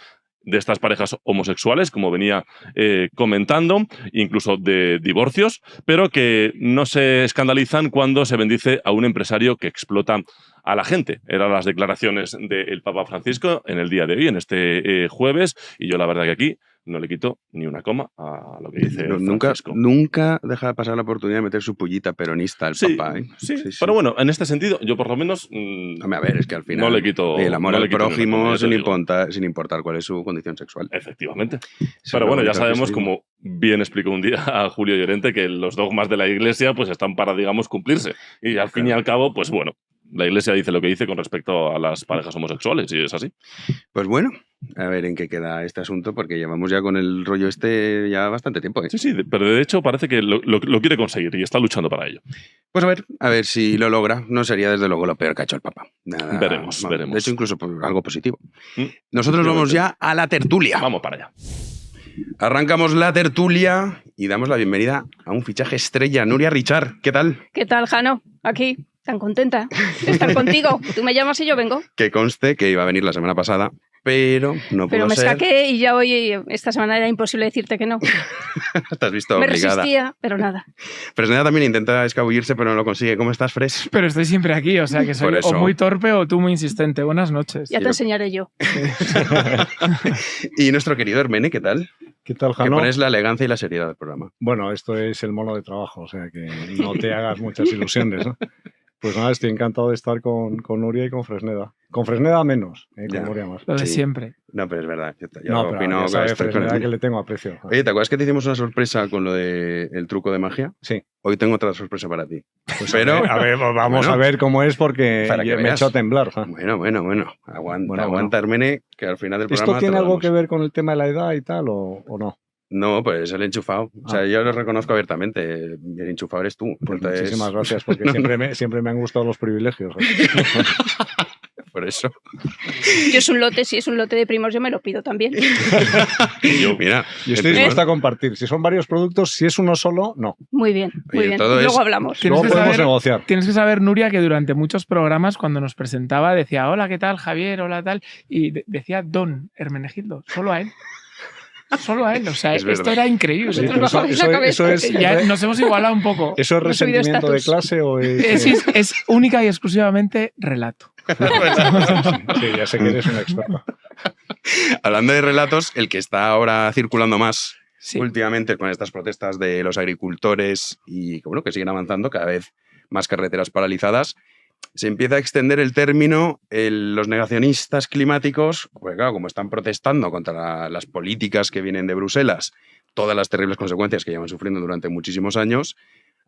de estas parejas homosexuales, como venía comentando, incluso de divorcios, pero que no se escandalizan cuando se bendice a un empresario que explota a la gente. Eran las declaraciones del Papa Francisco en el día de hoy, en este jueves, y yo la verdad que aquí no le quito ni una coma a lo que dice Francisco. Nunca deja de pasar la oportunidad de meter su pullita peronista al Papa. ¿Eh? Sí, pero bueno, en este sentido, yo por lo menos a ver, es que al final no le quito el amor al prójimo sin importar importar cuál es su condición sexual. Efectivamente. Pero bueno, ya sabemos, como bien explicó un día a Julio Llorente, que los dogmas de la Iglesia pues están para, digamos, cumplirse. Y al fin y al cabo, pues bueno, la Iglesia dice lo que dice con respecto a las parejas homosexuales, y es así. Pues bueno, a ver en qué queda este asunto, porque llevamos ya con el rollo este ya bastante tiempo. ¿Eh? Sí, pero de hecho parece que lo quiere conseguir y está luchando para ello. Pues a ver si lo logra. No sería desde luego lo peor que ha hecho el Papa. Veremos. De hecho, incluso algo positivo. Nosotros vamos ya a la tertulia. Vamos para allá. Arrancamos la tertulia y damos la bienvenida a un fichaje estrella. Nuria Richard, ¿qué tal? ¿Qué tal, Jano? Aquí, tan contenta de estar contigo. Tú me llamas y yo vengo. Que conste que iba a venir la semana pasada, pero no pudo ser. Pero me saqué y ya hoy, esta semana era imposible decirte que no. Te has visto me obligada. resistía, pero nada. Fresneda también intenta escabullirse, pero no lo consigue. ¿Cómo estás, Fres? Pero estoy siempre aquí, o sea que soy o muy torpe o tú muy insistente. Buenas noches. Ya te enseñaré yo. Y nuestro querido Hermene, ¿qué tal? ¿Qué tal, Jano? Que pones la elegancia y la seriedad del programa. Bueno, esto es el mono de trabajo, o sea que no te hagas muchas ilusiones, ¿no? Pues nada, estoy encantado de estar con Nuria y con Fresneda. Con Fresneda menos, con Nuria más. Lo de siempre. No, pero es verdad. Yo no, opino pero ya sabes, Fresneda que le tengo aprecio. Oye, ¿te acuerdas que te hicimos una sorpresa con lo del truco de magia? Sí. Hoy tengo otra sorpresa para ti. Pues pero a ver, vamos a ver cómo es porque me he hecho a temblar. ¿Ja? Bueno. Aguanta, Hermene, que al final del programa... ¿Esto tiene algo que ver con el tema de la edad y tal o no? No, pues el enchufado. O sea, yo lo reconozco abiertamente. El enchufado eres tú. Pues entonces... Muchísimas gracias, porque siempre me han gustado los privilegios. Por eso. Yo es un lote, si es un lote de primos, yo me lo pido también. Yo estoy dispuesta a compartir. Si son varios productos, si es uno solo, no. Muy bien, muy bien. Luego hablamos. Luego podemos negociar. Tienes que saber, Nuria, que durante muchos programas, cuando nos presentaba, decía, hola, ¿qué tal, Javier? Hola, tal. Y decía Don Hermenegildo, solo a él. Solo a él, o sea, esto era increíble. Sí, eso es, ya nos hemos igualado un poco. ¿Eso es resentimiento de clase o es...? Es única y exclusivamente relato. Sí, ya sé que eres un experto. Hablando de relatos, el que está ahora circulando más últimamente con estas protestas de los agricultores y bueno, que siguen avanzando, cada vez más carreteras paralizadas, se empieza a extender el término los negacionistas climáticos, porque claro, como están protestando contra las políticas que vienen de Bruselas, todas las terribles consecuencias que llevan sufriendo durante muchísimos años,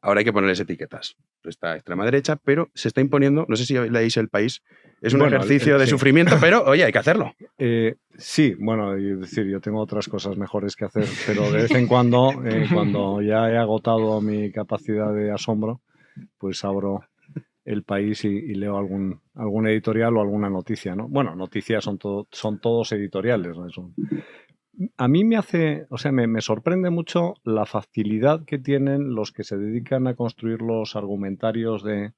ahora hay que ponerles etiquetas. Está extrema derecha, pero se está imponiendo, no sé si leéis El País, es un ejercicio de sufrimiento, pero oye, hay que hacerlo. Sí, bueno, es decir, yo tengo otras cosas mejores que hacer, pero de vez en cuando, cuando ya he agotado mi capacidad de asombro, pues abro El País y leo algún editorial o alguna noticia, ¿no? Bueno, noticias son todos editoriales, ¿no? A mí me sorprende mucho la facilidad que tienen los que se dedican a construir los argumentarios de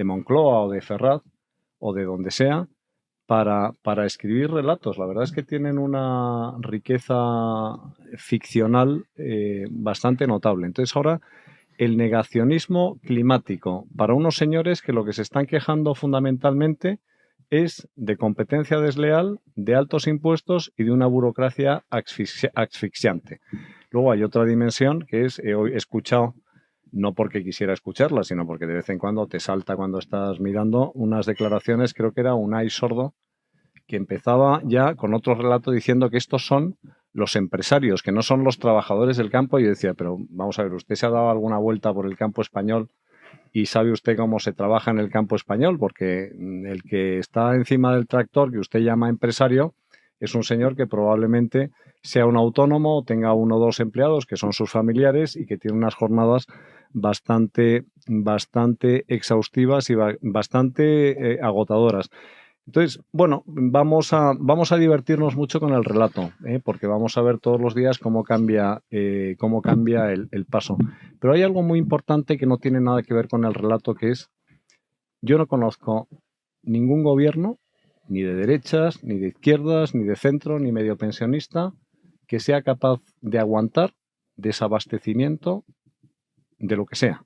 Moncloa o de Ferraz o de donde sea para escribir relatos. La verdad es que tienen una riqueza ficcional bastante notable. Entonces ahora el negacionismo climático para unos señores que lo que se están quejando fundamentalmente es de competencia desleal, de altos impuestos y de una burocracia asfixiante. Luego hay otra dimensión que es, he escuchado, no porque quisiera escucharla, sino porque de vez en cuando te salta cuando estás mirando unas declaraciones, creo que era Unai Sordo, que empezaba ya con otro relato diciendo que estos son los empresarios, que no son los trabajadores del campo. Y yo decía, pero vamos a ver, ¿usted se ha dado alguna vuelta por el campo español y sabe usted cómo se trabaja en el campo español? Porque el que está encima del tractor, que usted llama empresario, es un señor que probablemente sea un autónomo o tenga 1 o 2 empleados que son sus familiares y que tiene unas jornadas bastante exhaustivas y bastante agotadoras. Entonces, bueno, vamos a divertirnos mucho con el relato, porque vamos a ver todos los días cómo cambia el paso. Pero hay algo muy importante que no tiene nada que ver con el relato, que es, yo no conozco ningún gobierno, ni de derechas, ni de izquierdas, ni de centro, ni medio pensionista, que sea capaz de aguantar desabastecimiento de lo que sea.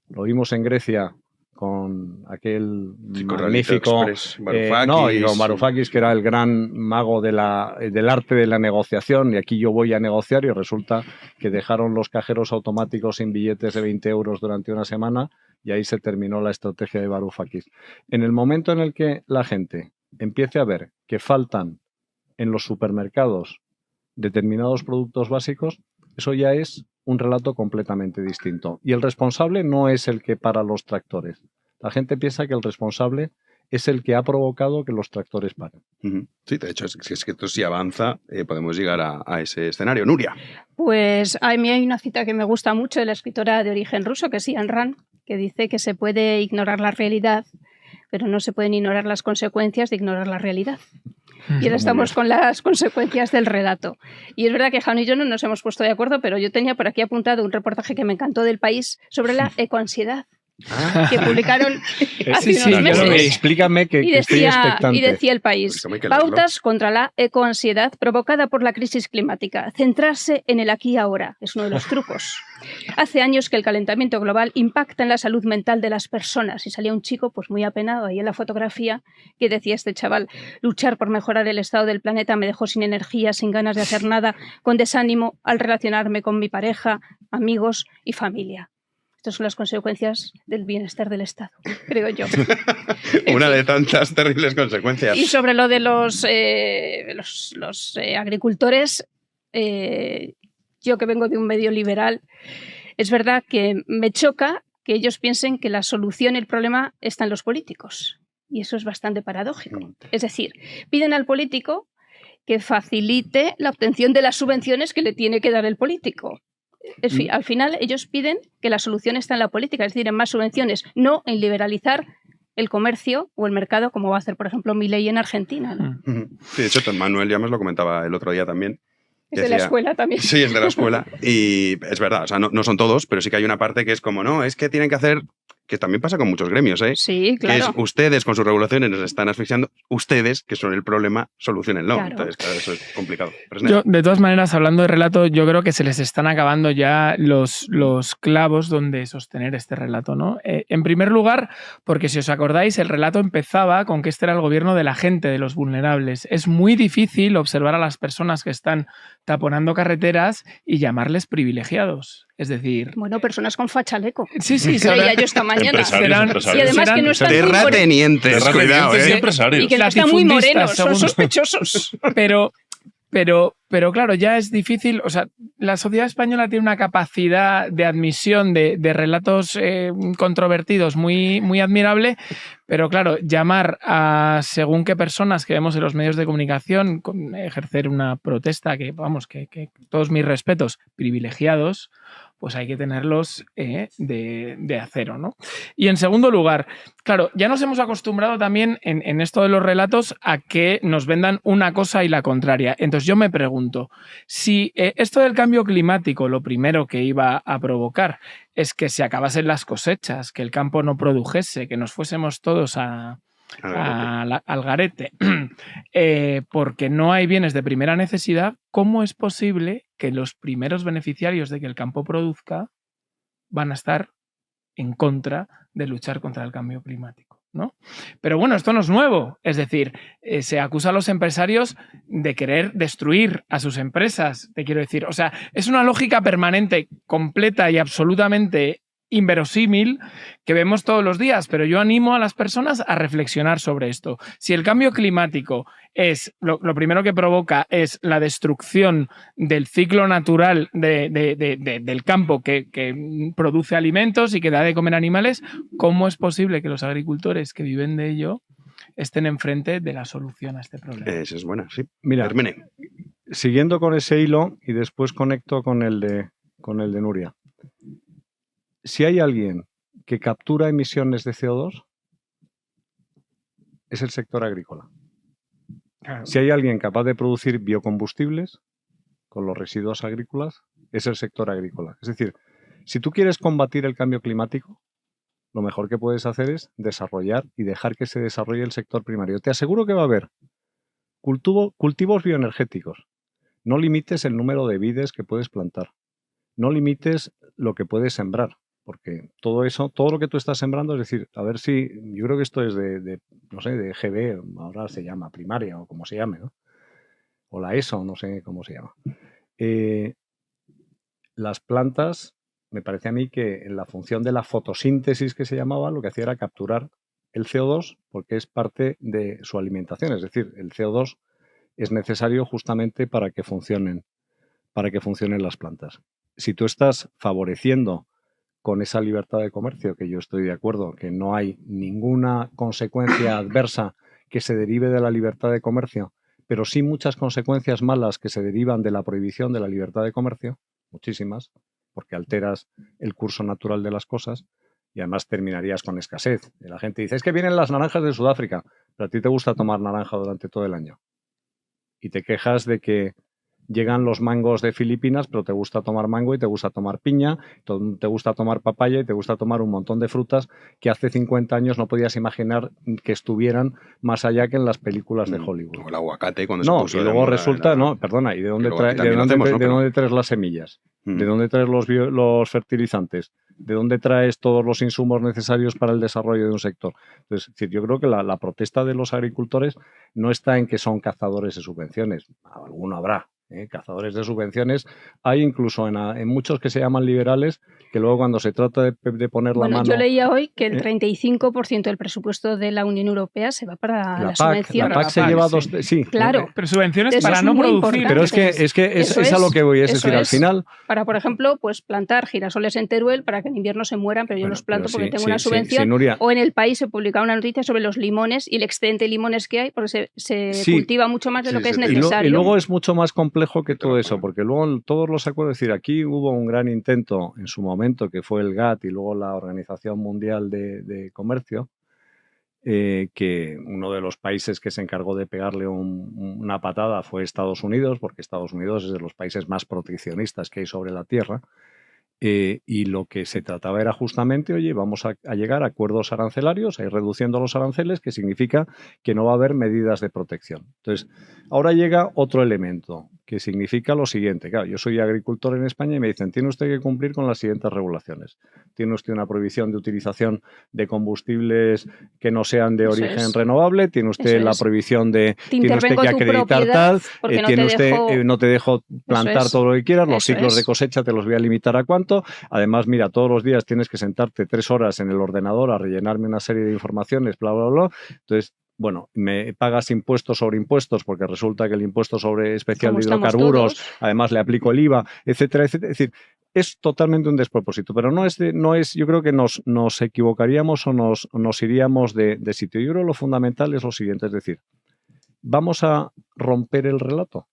Lo vimos en Grecia con aquel con magnífico... Varoufakis, y con Varoufakis, que era el gran mago del arte de la negociación, y aquí yo voy a negociar, y resulta que dejaron los cajeros automáticos sin billetes de 20 euros durante una semana, y ahí se terminó la estrategia de Varoufakis. En el momento en el que la gente empiece a ver que faltan en los supermercados determinados productos básicos, eso ya es un relato completamente distinto. Y el responsable no es el que para los tractores. La gente piensa que el responsable es el que ha provocado que los tractores paren. Sí, de hecho, es que esto si avanza, podemos llegar a ese escenario. Nuria. Pues a mí hay una cita que me gusta mucho de la escritora de origen ruso, que es Ayn Rand, que dice que se puede ignorar la realidad, pero no se pueden ignorar las consecuencias de ignorar la realidad. Y ahora estamos con las consecuencias del relato. Y es verdad que Jaume y yo no nos hemos puesto de acuerdo, pero yo tenía por aquí apuntado un reportaje que me encantó del País sobre la ecoansiedad, que publicaron hace unos meses. Explícame que estoy expectante. Y decía el País, pautas contra la ecoansiedad provocada por la crisis climática. Centrarse en el aquí y ahora es uno de los trucos. Hace años que el calentamiento global impacta en la salud mental de las personas. Y salía un chico pues muy apenado ahí en la fotografía que decía este chaval, luchar por mejorar el estado del planeta me dejó sin energía, sin ganas de hacer nada, con desánimo al relacionarme con mi pareja, amigos y familia. Estas son las consecuencias del bienestar del Estado, creo yo. Una de tantas terribles consecuencias. Y sobre lo de los agricultores, yo que vengo de un medio liberal, es verdad que me choca que ellos piensen que la solución y el problema está en los políticos. Y eso es bastante paradójico. Es decir, piden al político que facilite la obtención de las subvenciones que le tiene que dar el político. Al final ellos piden que la solución está en la política, es decir, en más subvenciones, no en liberalizar el comercio o el mercado, como va a hacer, por ejemplo, Milei en Argentina, ¿no? Sí, de hecho, Manuel Llamas lo comentaba el otro día también. Es de la escuela también. Sí, es de la escuela. Y es verdad, o sea, no son todos, pero sí que hay una parte que es como, no, es que tienen que hacer, que también pasa con muchos gremios, ¿eh? Sí, claro. Que es ustedes con sus regulaciones nos están asfixiando, ustedes, que son el problema, solucionenlo. Claro. Entonces, claro, eso es complicado. Yo, de todas maneras, hablando de relato, yo creo que se les están acabando ya los clavos donde sostener este relato, ¿no? En primer lugar, porque si os acordáis, el relato empezaba con que este era el gobierno de la gente, de los vulnerables. Es muy difícil observar a las personas que están taponando carreteras y llamarles privilegiados. Es decir... Bueno, personas con fachaleco. Sí, sí. Creía yo esta mañana. Empresarios. Y además que no están terratenientes, cuidado, y empresarios. Y que no están muy morenos, son sospechosos. Pero claro, ya es difícil, o sea, la sociedad española tiene una capacidad de admisión de relatos controvertidos muy, muy admirable, pero claro, llamar a según qué personas que vemos en los medios de comunicación ejercer una protesta que, vamos, que todos mis respetos, privilegiados, pues hay que tenerlos de acero, ¿no? Y en segundo lugar, claro, ya nos hemos acostumbrado también en esto de los relatos a que nos vendan una cosa y la contraria. Entonces yo me pregunto, si esto del cambio climático lo primero que iba a provocar es que se acabasen las cosechas, que el campo no produjese, que nos fuésemos todos al garete, porque no hay bienes de primera necesidad, ¿cómo es posible que los primeros beneficiarios de que el campo produzca van a estar en contra de luchar contra el cambio climático, ¿no? Pero bueno, esto no es nuevo, es decir, se acusa a los empresarios de querer destruir a sus empresas, te quiero decir, o sea, es una lógica permanente, completa y absolutamente inverosímil que vemos todos los días, pero yo animo a las personas a reflexionar sobre esto. Si el cambio climático es lo primero que provoca es la destrucción del ciclo natural del campo que produce alimentos y que da de comer animales, ¿cómo es posible que los agricultores que viven de ello estén enfrente de la solución a este problema? Esa es buena, sí. Mira, Hermene. Siguiendo con ese hilo y después conecto con el de Nuria. Si hay alguien que captura emisiones de CO2, es el sector agrícola. Claro. Si hay alguien capaz de producir biocombustibles con los residuos agrícolas, es el sector agrícola. Es decir, si tú quieres combatir el cambio climático, lo mejor que puedes hacer es desarrollar y dejar que se desarrolle el sector primario. Te aseguro que va a haber cultivos bioenergéticos. No limites el número de vides que puedes plantar. No limites lo que puedes sembrar. porque todo eso, todo lo que tú estás sembrando, es decir, a ver si, yo creo que esto es no sé, de GB, ahora se llama primaria o como se llame, ¿no? O la ESO, no sé cómo se llama. Las plantas, me parece a mí que en la función de la fotosíntesis que se llamaba, lo que hacía era capturar el CO2 porque es parte de su alimentación. Es decir, el CO2 es necesario justamente para que funcionen las plantas. Si tú estás favoreciendo con esa libertad de comercio, que yo estoy de acuerdo, que no hay ninguna consecuencia adversa que se derive de la libertad de comercio, pero sí muchas consecuencias malas que se derivan de la prohibición de la libertad de comercio, muchísimas, porque alteras el curso natural de las cosas y además terminarías con escasez. Y la gente dice, es que vienen las naranjas de Sudáfrica, pero a ti te gusta tomar naranja durante todo el año. Y te quejas de que llegan los mangos de Filipinas, pero te gusta tomar mango y te gusta tomar piña, te gusta tomar papaya y te gusta tomar un montón de frutas que hace 50 años no podías imaginar que estuvieran más allá que en las películas de Hollywood. O el aguacate cuando no, se puso y luego resulta, no, perdona, ¿y de dónde, dónde traes las semillas? ¿De dónde traes los fertilizantes? ¿De dónde traes todos los insumos necesarios para el desarrollo de un sector? Entonces, yo creo que la protesta de los agricultores no está en que son cazadores de subvenciones. Alguno habrá. Cazadores de subvenciones. Hay incluso en muchos que se llaman liberales que luego cuando se trata de poner la mano... Yo leía hoy que el 35% del presupuesto de la Unión Europea se va para la subvención. La PAC se lleva dos... Sí, claro. Pero subvenciones para no producir. Pero es a lo que voy. Es decir, al final... Para, por ejemplo, pues plantar girasoles en Teruel para que en invierno se mueran, pero yo los planto porque tengo una subvención. O en El País se publicaba una noticia sobre los limones y el excedente de limones que hay, porque se cultiva mucho más de lo que es necesario. Y luego es mucho más complejo que todo eso, porque luego todos los acuerdos, es decir, aquí hubo un gran intento en su momento, que fue el GATT y luego la Organización Mundial de Comercio, que uno de los países que se encargó de pegarle una patada fue Estados Unidos, porque Estados Unidos es de los países más proteccionistas que hay sobre la Tierra. Y lo que se trataba era justamente, oye, vamos a llegar a acuerdos arancelarios, a ir reduciendo los aranceles, que significa que no va a haber medidas de protección. Entonces, ahora llega otro elemento, que significa lo siguiente. Claro, yo soy agricultor en España y me dicen, tiene usted que cumplir con las siguientes regulaciones. Tiene usted una prohibición de utilización de combustibles que no sean de origen renovable, tiene usted la prohibición de... Tiene usted que acreditar tal, tiene usted, no te dejo plantar todo lo que quieras, los ciclos de cosecha te los voy a limitar a cuánto. Además, mira, todos los días tienes que sentarte 3 horas en el ordenador a rellenarme una serie de informaciones, bla, bla, bla. Entonces, bueno, me pagas impuestos sobre impuestos porque resulta que el impuesto sobre especial de hidrocarburos, además le aplico el IVA, etcétera, etcétera. Es decir, es totalmente un despropósito, pero no es yo creo que nos equivocaríamos o nos iríamos de sitio. Yo creo que lo fundamental es lo siguiente, es decir, vamos a romper el relato.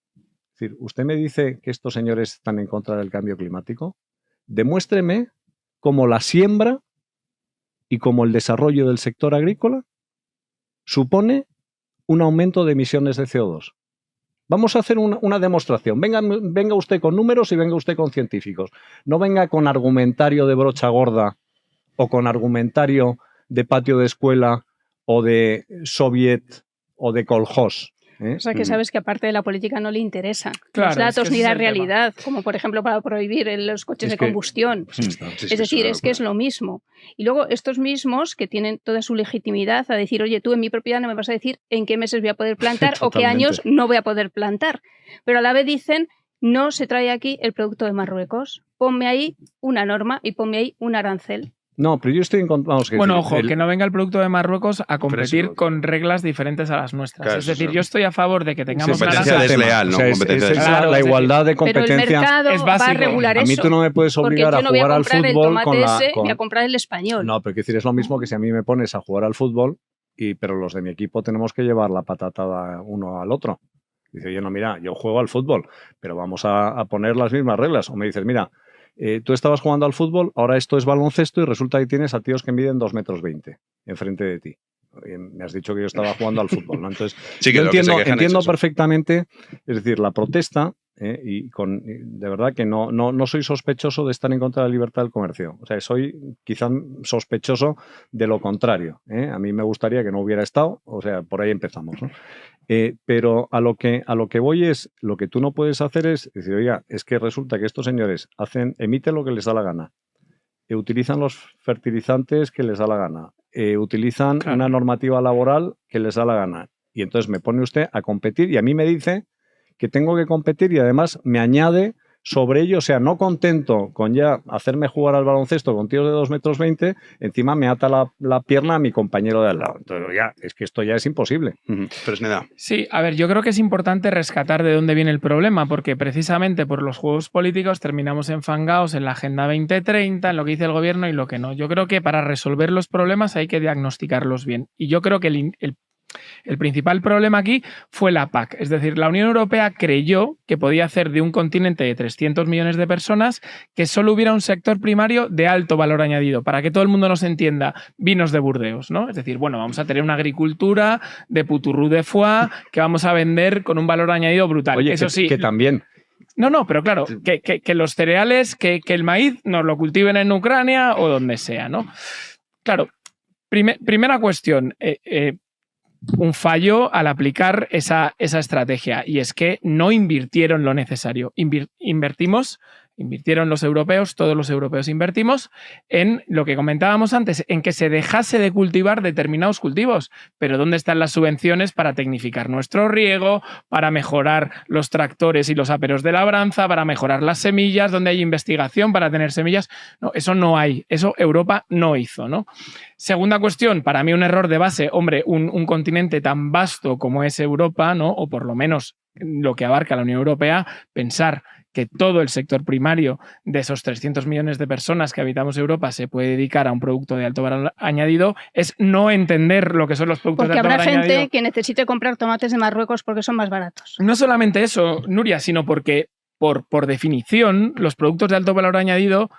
Es decir, usted me dice que estos señores están en contra del cambio climático. Demuéstreme cómo la siembra y cómo el desarrollo del sector agrícola supone un aumento de emisiones de CO2. Vamos a hacer una demostración. Venga usted con números y venga usted con científicos. No venga con argumentario de brocha gorda o con argumentario de patio de escuela o de soviet o de koljós. O sea, que sabes que aparte de la política no le interesan los datos ni la realidad, como por ejemplo para prohibir los coches de combustión. Es decir, es que es lo mismo. Y luego estos mismos que tienen toda su legitimidad a decir, oye, tú en mi propiedad no me vas a decir en qué meses voy a poder plantar o qué años no voy a poder plantar. Pero a la vez dicen, no se trae aquí el producto de Marruecos. Ponme ahí una norma y ponme ahí un arancel. No, pero yo estoy en contra. Bueno, ojo, que no venga el producto de Marruecos a competir con reglas diferentes a las nuestras. Claro, es decir, yo estoy a favor de que tengamos competencia desleal, ¿no? La igualdad de competencia. Pero el mercado es básico. Va a regular eso. A mí tú no me puedes obligar a jugar al fútbol con la. Voy a comprar el español. No, pero quiero decir, es lo mismo que si a mí me pones a jugar al fútbol, pero los de mi equipo tenemos que llevar la patatada uno al otro. Dice, oye, no, mira, yo juego al fútbol, pero vamos a poner las mismas reglas. O me dices, mira. Tú estabas jugando al fútbol, ahora esto es baloncesto y resulta que tienes a tíos que miden 2,20 metros enfrente de ti. Me has dicho que yo estaba jugando al fútbol, ¿no? Entonces, sí, yo entiendo perfectamente, es decir, la protesta, de verdad que no soy sospechoso de estar en contra de la libertad del comercio. O sea, soy quizá sospechoso de lo contrario. A mí me gustaría que no hubiera estado, o sea, por ahí empezamos, ¿no? Pero a lo que voy es, lo que tú no puedes hacer es decir, oiga, es que resulta que estos señores emiten lo que les da la gana. utilizan los fertilizantes que les da la gana, utilizan una normativa laboral que les da la gana. Y entonces me pone usted a competir y a mí me dice que tengo que competir y además me añade sobre ello, o sea, no contento con ya hacerme jugar al baloncesto con tiros de 2,20 m, encima me ata la pierna a mi compañero de al lado. Entonces, ya, es que esto ya es imposible. Fresneda. Sí, a ver, yo creo que es importante rescatar de dónde viene el problema, porque precisamente por los juegos políticos terminamos enfangados en la Agenda 2030, en lo que dice el gobierno y lo que no. Yo creo que para resolver los problemas hay que diagnosticarlos bien. Y yo creo que el principal problema aquí fue la PAC. Es decir, la Unión Europea creyó que podía hacer de un continente de 300 millones de personas que solo hubiera un sector primario de alto valor añadido. Para que todo el mundo nos entienda, vinos de Burdeos, ¿no? Es decir, bueno, vamos a tener una agricultura de puturrú de foie que vamos a vender con un valor añadido brutal. Oye, eso sí. Que también... No, pero claro, que los cereales, que el maíz nos lo cultiven en Ucrania o donde sea, ¿no? Claro, primera cuestión... un fallo al aplicar esa estrategia, y es que no invirtieron lo necesario. Invirtieron los europeos, todos los europeos invertimos en lo que comentábamos antes, en que se dejase de cultivar determinados cultivos. Pero ¿dónde están las subvenciones para tecnificar nuestro riego, para mejorar los tractores y los aperos de labranza, para mejorar las semillas, donde hay investigación para tener semillas? No, eso no hay. Eso Europa no hizo, ¿no? Segunda cuestión, para mí un error de base. Hombre, un continente tan vasto como es Europa, ¿no? O por lo menos lo que abarca la Unión Europea, pensar que todo el sector primario de esos 300 millones de personas que habitamos Europa se puede dedicar a un producto de alto valor añadido, es no entender lo que son los productos de alto valor añadido. Porque habrá gente que necesite comprar tomates de Marruecos porque son más baratos. No solamente eso, Nuria, sino porque, por definición, los productos de alto valor añadido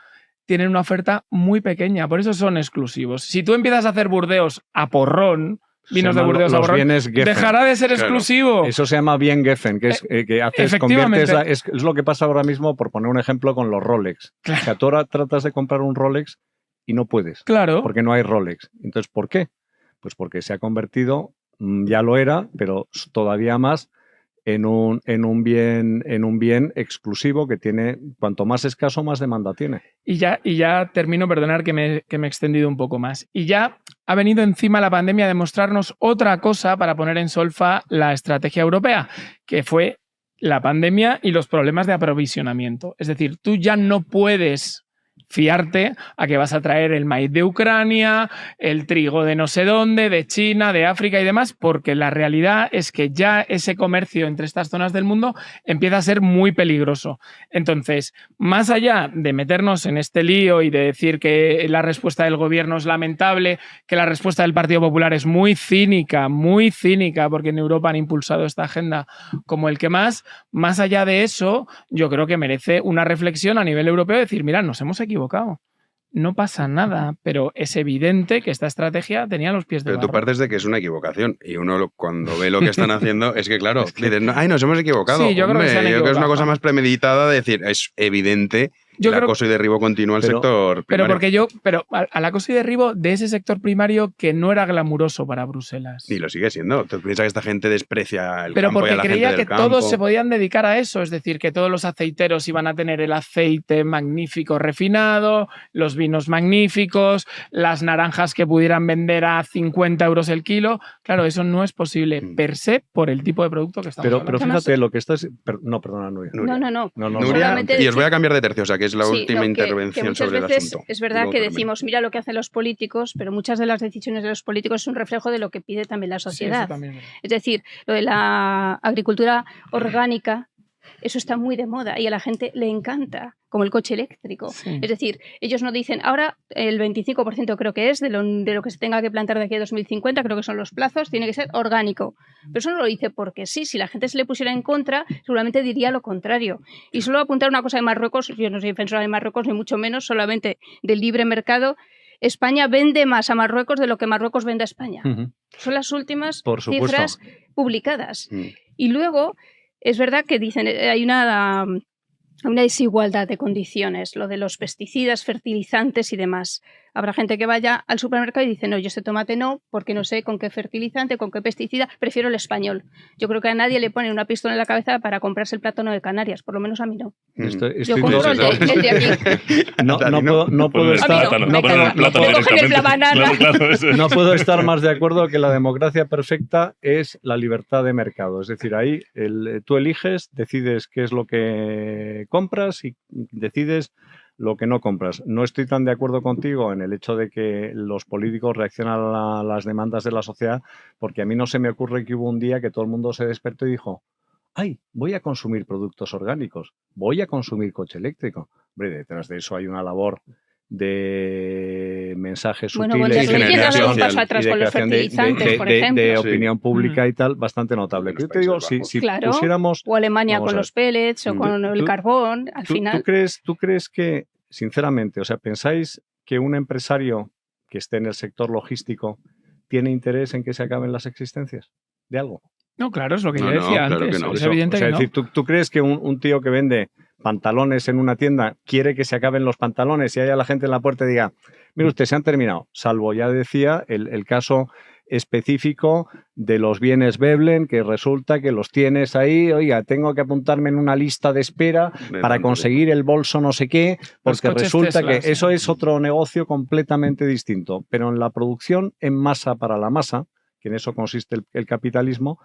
tienen una oferta muy pequeña, por eso son exclusivos. Si tú empiezas a hacer Burdeos a porrón, vinos de Burdeos a porrón, dejará de ser exclusivo. Eso se llama bien Geffen, que es que haces, conviertes es lo que pasa ahora mismo, por poner un ejemplo, con los Rolex. Claro. O sea, tú ahora tratas de comprar un Rolex y no puedes. Claro. Porque no hay Rolex. Entonces, ¿por qué? Pues porque se ha convertido, ya lo era, pero todavía más, en un bien exclusivo que tiene, cuanto más escaso, más demanda tiene. Y ya termino, perdonar que me he extendido un poco más. Y ya ha venido encima la pandemia a demostrarnos otra cosa para poner en solfa la estrategia europea, que fue la pandemia y los problemas de aprovisionamiento. Es decir, tú ya no puedes fiarte a que vas a traer el maíz de Ucrania, el trigo de no sé dónde, de China, de África y demás, porque la realidad es que ya ese comercio entre estas zonas del mundo empieza a ser muy peligroso. Entonces, más allá de meternos en este lío y de decir que la respuesta del gobierno es lamentable, que la respuesta del Partido Popular es muy cínica, porque en Europa han impulsado esta agenda como el que más allá de eso, yo creo que merece una reflexión a nivel europeo, decir, mira, nos hemos equivocado. No pasa nada, pero es evidente que esta estrategia tenía los pies de barro. Pero tú partes de que es una equivocación y uno cuando ve lo que están haciendo es que, claro, dicen, ¡ay, nos hemos equivocado! Sí, yo creo que se han equivocado. Yo creo que es una cosa más premeditada de decir, es evidente el acoso y derribo continuo al sector primario. Pero al acoso y derribo de ese sector primario que no era glamuroso para Bruselas. Y lo sigue siendo. Tú piensas que esta gente desprecia el pero campo y a la gente del campo. Pero porque creía que todos se podían dedicar a eso. Es decir, que todos los aceiteros iban a tener el aceite magnífico refinado, los vinos magníficos, las naranjas que pudieran vender a 50 euros el kilo. Claro, eso no es posible per se por el tipo de producto que estamos hablando. Pero fíjate, lo que estás... No, perdona, Nuria. No. Nuria, y os voy a cambiar de tercio, o sea, que es la última intervención sobre el asunto. Es verdad que decimos, mira lo que hacen los políticos, pero muchas de las decisiones de los políticos es un reflejo de lo que pide también la sociedad. Sí, es decir, lo de la agricultura orgánica, eso está muy de moda y a la gente le encanta, como el coche eléctrico. Sí. Es decir, ellos no dicen, ahora el 25% creo que es de lo que se tenga que plantar de aquí a 2050, creo que son los plazos, tiene que ser orgánico. Pero eso no lo dice porque sí, si la gente se le pusiera en contra, seguramente diría lo contrario. Y solo apuntar una cosa de Marruecos, yo no soy defensora de Marruecos, ni mucho menos, solamente del libre mercado. España vende más a Marruecos de lo que Marruecos vende a España. Son las últimas cifras publicadas. Y luego, es verdad que dicen, hay una desigualdad de condiciones, lo de los pesticidas, fertilizantes y demás. Habrá gente que vaya al supermercado y dice, no, yo este tomate no, porque no sé con qué fertilizante, con qué pesticida, prefiero el español. Yo creo que a nadie le pone una pistola en la cabeza para comprarse el plátano de Canarias, por lo menos a mí no. Yo compro el de aquí. No puedo estar... No puedo estar más de acuerdo que la democracia perfecta es la libertad de mercado. Es decir, ahí tú eliges, decides qué es lo que compras y decides lo que no compras. No estoy tan de acuerdo contigo en el hecho de que los políticos reaccionan a las demandas de la sociedad, porque a mí no se me ocurre que hubo un día que todo el mundo se despertó y dijo, ¡ay, voy a consumir productos orgánicos! Voy a consumir coche eléctrico. Hombre, detrás de eso hay una labor de mensajes sutiles y de opinión pública y tal, bastante notable. Yo te digo, si pusiéramos... O Alemania con los pellets o con el carbón, al final... ¿Tú crees que, sinceramente, o sea, pensáis que un empresario que esté en el sector logístico tiene interés en que se acaben las existencias de algo? No, claro, es lo que yo decía antes. Claro que es evidente que no. Es decir, ¿tú crees que un tío que vende pantalones en una tienda quiere que se acaben los pantalones y haya la gente en la puerta y diga, mire usted, se han terminado? Salvo, ya decía, el caso específico de los bienes Veblen, que resulta que los tienes ahí, oiga, tengo que apuntarme en una lista de espera para conseguir el bolso no sé qué, porque resulta Tesla, que eso es otro negocio completamente distinto. Pero en la producción en masa para la masa, que en eso consiste el capitalismo,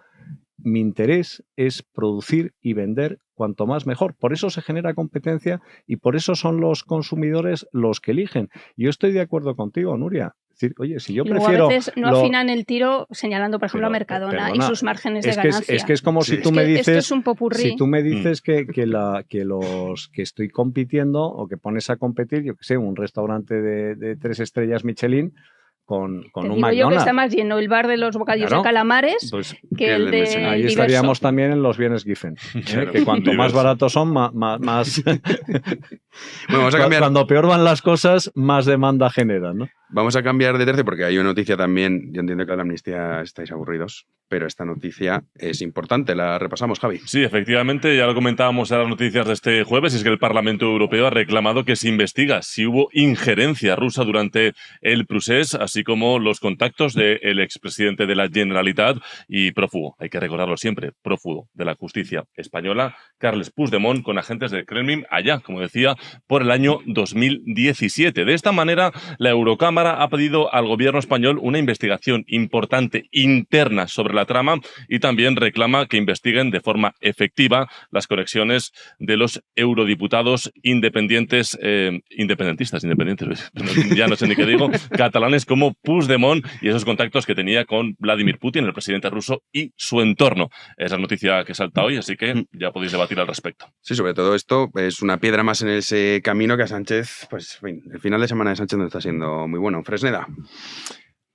mi interés es producir y vender cuanto más mejor. Por eso se genera competencia y por eso son los consumidores los que eligen. Yo estoy de acuerdo contigo, Nuria. Es decir, oye, si yo prefiero... A veces no afinan el tiro señalando, por ejemplo, a Mercadona y sus márgenes de ganancia. Es que es como si tú me dices... Esto es un popurrí. Si tú me dices que los que estoy compitiendo o que pones a competir, yo qué sé, un restaurante de 3 estrellas Michelin... con un McDonald's. Yo que está más lleno el bar de los bocadillos de calamares que el de ahí estaríamos también en los bienes Giffen, que cuanto más baratos son, más Bueno, vamos a cambiar. Cuando peor van las cosas, más demanda generan, ¿no? Vamos a cambiar de tercio porque hay una noticia también. Yo entiendo que a la amnistía estáis aburridos, pero esta noticia es importante. La repasamos, Javi. Sí, efectivamente, ya lo comentábamos en las noticias de este jueves, es que el Parlamento Europeo ha reclamado que se investiga si hubo injerencia rusa durante el procés, así como los contactos del expresidente de la Generalitat y prófugo, hay que recordarlo siempre, prófugo de la justicia española, Carles Puigdemont, con agentes del Kremlin allá, como decía, por el año 2017. De esta manera, la Eurocámara ha pedido al gobierno español una investigación importante interna sobre la trama y también reclama que investiguen de forma efectiva las conexiones de los eurodiputados independentistas, ya no sé ni qué digo, catalanes como Puigdemont y esos contactos que tenía con Vladimir Putin, el presidente ruso, y su entorno. Es la noticia que salta hoy, así que ya podéis debatir al respecto. Sí, sobre todo esto es una piedra más en ese camino que a Sánchez, pues el final de semana de Sánchez no está siendo muy bueno. Fresneda.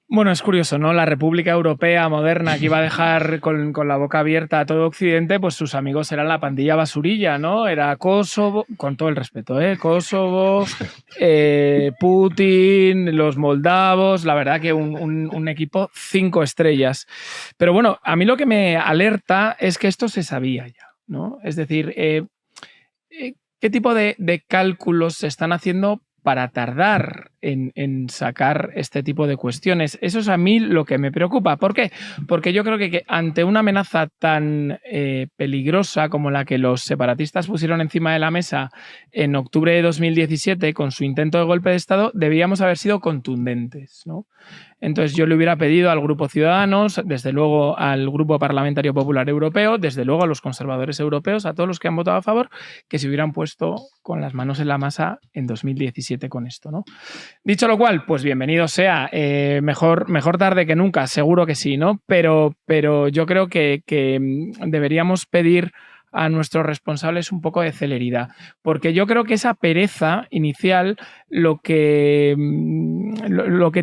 Bueno, es curioso, ¿no? La República Europea moderna que iba a dejar con la boca abierta a todo Occidente, pues sus amigos eran la pandilla basurilla, ¿no? Era Kosovo, con todo el respeto, Kosovo, Putin, los moldavos, la verdad que un equipo 5 estrellas. Pero bueno, a mí lo que me alerta es que esto se sabía ya, ¿no? Es decir, ¿qué tipo de cálculos se están haciendo para tardar en sacar este tipo de cuestiones? Eso es a mí lo que me preocupa. ¿Por qué? Porque yo creo que ante una amenaza tan peligrosa como la que los separatistas pusieron encima de la mesa en octubre de 2017 con su intento de golpe de Estado, debíamos haber sido contundentes, ¿no? Entonces yo le hubiera pedido al Grupo Ciudadanos, desde luego al Grupo Parlamentario Popular Europeo, desde luego a los conservadores europeos, a todos los que han votado a favor, que se hubieran puesto con las manos en la masa en 2017 con esto, ¿no? Dicho lo cual, pues bienvenido sea, mejor tarde que nunca, seguro que sí, ¿no? Pero yo creo que deberíamos pedir a nuestros responsables un poco de celeridad, porque yo creo que esa pereza inicial lo que